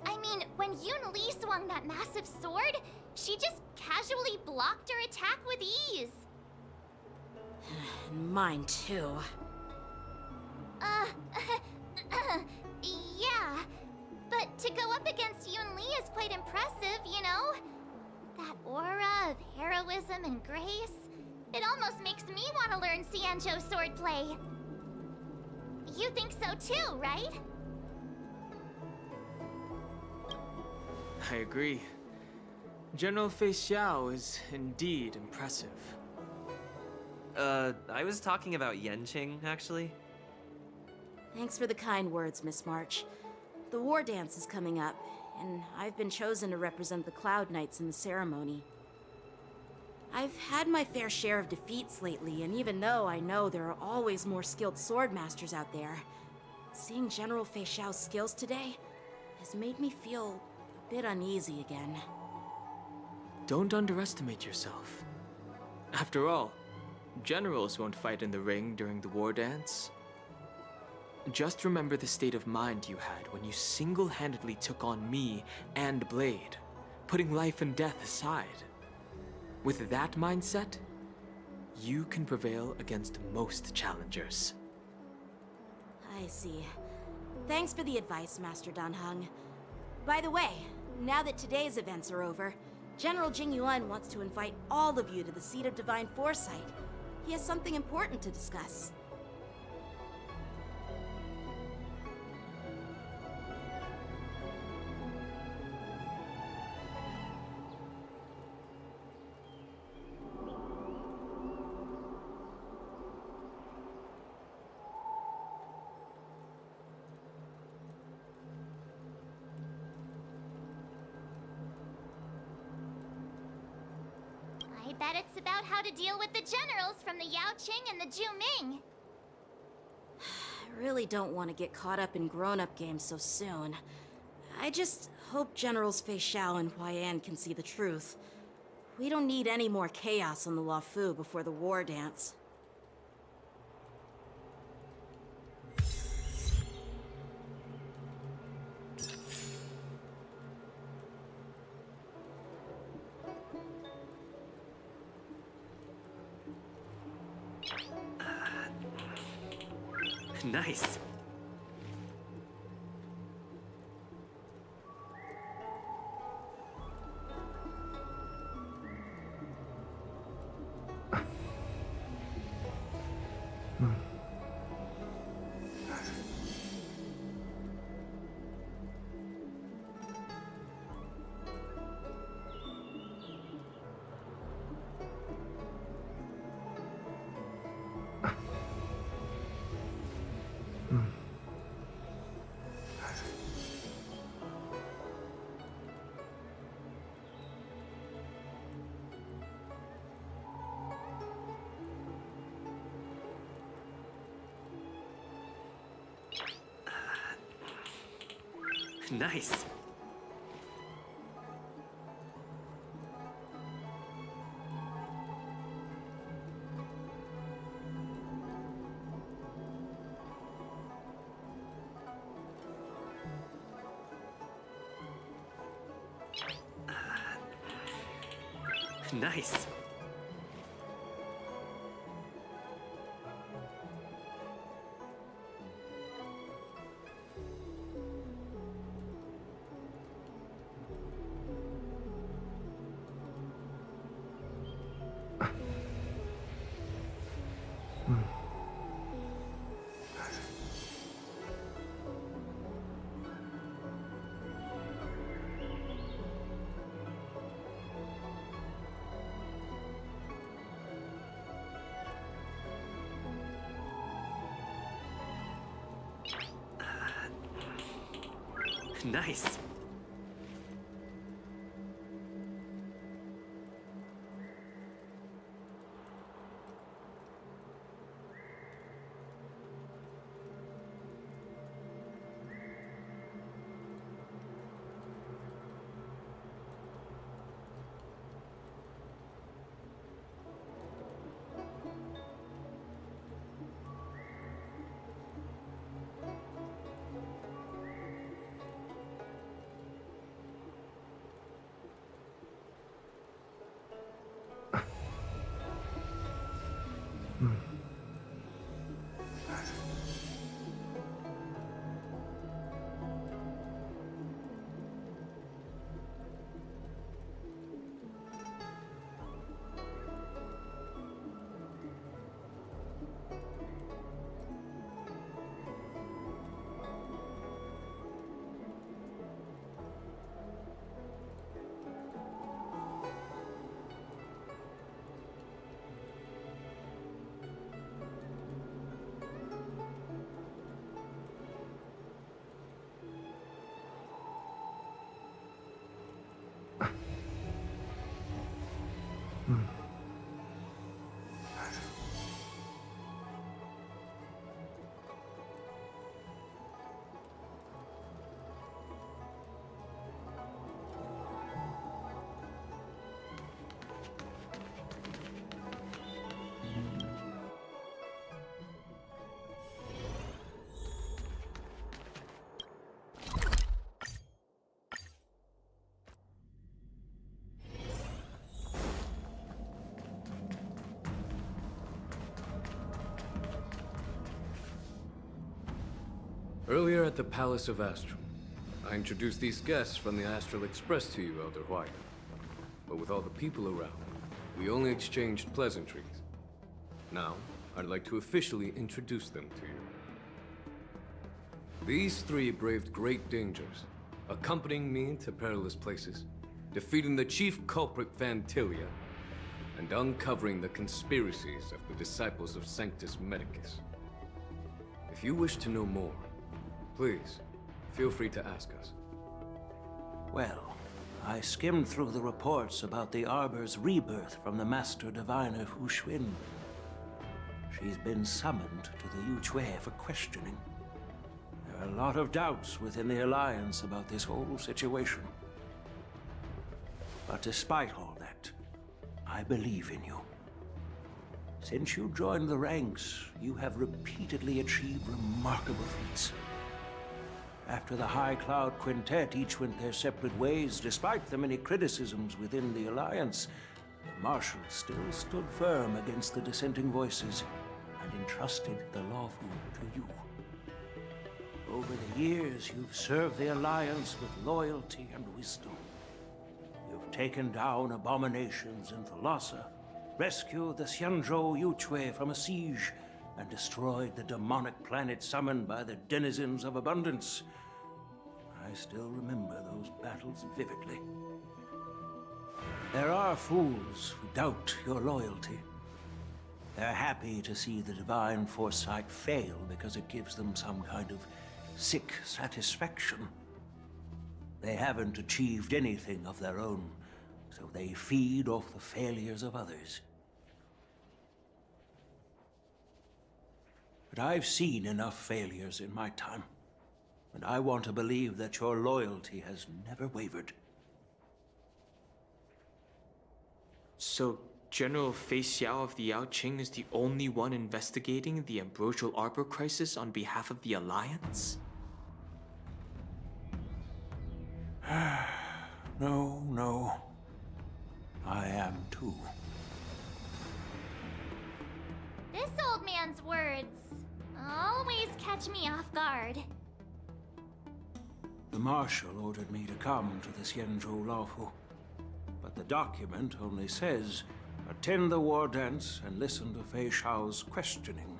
I mean, when Yun Li swung that massive sword, she just casually blocked her attack with ease. Mine too. Yeah. But to go up against Yun Li is quite impressive, you know? That aura of heroism and grace. It almost makes me want to learn Xianzhou swordplay. You think so too, right? I agree. General Fei Xiao is indeed impressive. I was talking about Yenqing, actually. Thanks for the kind words, Miss March. The war dance is coming up, and I've been chosen to represent the Cloud Knights in the ceremony. I've had my fair share of defeats lately, and even though I know there are always more skilled swordmasters out there, seeing General Fei Xiao's skills today has made me feel a bit uneasy again. Don't underestimate yourself. After all, generals won't fight in the ring during the war dance. Just remember the state of mind you had when you single-handedly took on me and Blade, putting life and death aside. With that mindset, you can prevail against most challengers. I see. Thanks for the advice, Master Danheng. By the way, now that today's events are over, General Jingyuan wants to invite all of you to the Seat of Divine Foresight. He has something important to discuss. I bet it's about how to deal with the generals from the Yao Qing and the Ju Ming. I really don't want to get caught up in grown-up games so soon. I just hope Generals Fei Xiao and Huaiyan can see the truth. We don't need any more chaos on the Luofu before the war dance. Nice. Nice. Nice. Nice. Earlier at the Palace of Astral, I introduced these guests from the Astral Express to you, Elder White. But with all the people around, we only exchanged pleasantries. Now, I'd like to officially introduce them to you. These three braved great dangers, accompanying me to perilous places, defeating the chief culprit Vantilia, and uncovering the conspiracies of the disciples of Sanctus Medicus. If you wish to know more, please, feel free to ask us. Well, I skimmed through the reports about the Arbor's rebirth from the Master Diviner Fu Xuan. She's been summoned to the Yuchue for questioning. There are a lot of doubts within the Alliance about this whole situation. But despite all that, I believe in you. Since you joined the ranks, you have repeatedly achieved remarkable feats. After the High Cloud Quintet each went their separate ways, despite the many criticisms within the Alliance, the Marshal still stood firm against the dissenting voices and entrusted the Lawfu to you. Over the years, you've served the Alliance with loyalty and wisdom. You've taken down abominations in Thalassa, rescued the Xianzhou Yuchue from a siege, and destroyed the demonic planet summoned by the denizens of abundance. I still remember those battles vividly. There are fools who doubt your loyalty. They're happy to see the divine foresight fail because it gives them some kind of sick satisfaction. They haven't achieved anything of their own, so they feed off the failures of others. But I've seen enough failures in my time, and I want to believe that your loyalty has never wavered. So, General Fei Xiao of the Yaoqing is the only one investigating the Ambrosial Arbor crisis on behalf of the Alliance? No. I am too. This old man's words always catch me off guard. The Marshal ordered me to come to the Xianzhou Lawfu, but the document only says, attend the war dance and listen to Fei Xiao's questioning.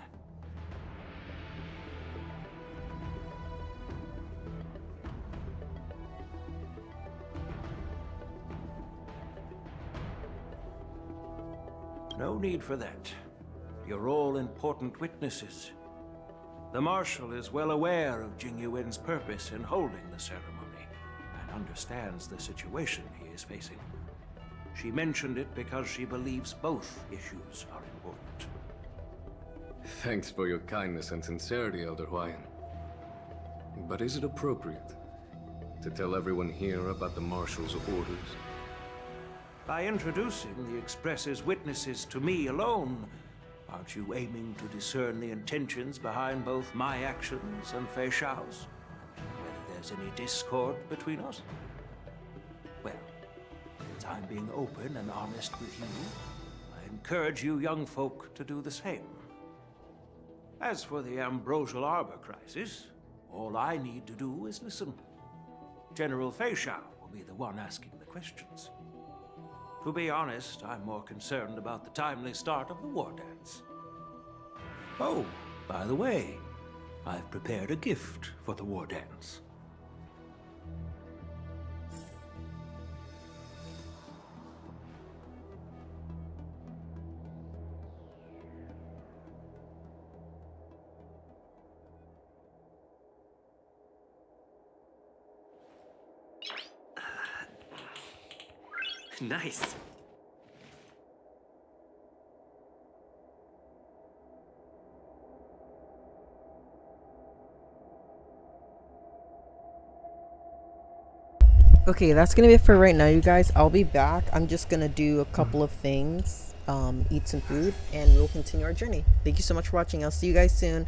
No need for that. You're all important witnesses. The Marshal is well aware of Jing Yuan's purpose in holding the ceremony, and understands the situation he is facing. She mentioned it because she believes both issues are important. Thanks for your kindness and sincerity, Elder Huayan. But is it appropriate to tell everyone here about the Marshal's orders? By introducing the Express's witnesses to me alone, aren't you aiming to discern the intentions behind both my actions and Fei Xiao's? And whether there's any discord between us? Well, since I'm being open and honest with you, I encourage you young folk to do the same. As for the Ambrosial Arbor crisis, all I need to do is listen. General Fei Xiao will be the one asking the questions. To be honest, I'm more concerned about the timely start of the war dance. Oh, by the way, I've prepared a gift for the war dance. Nice. Okay, that's gonna be it for right now, you guys. I'll be back. I'm just gonna do a couple of things, eat some food, and we'll continue our journey. Thank you so much for watching. I'll see you guys soon.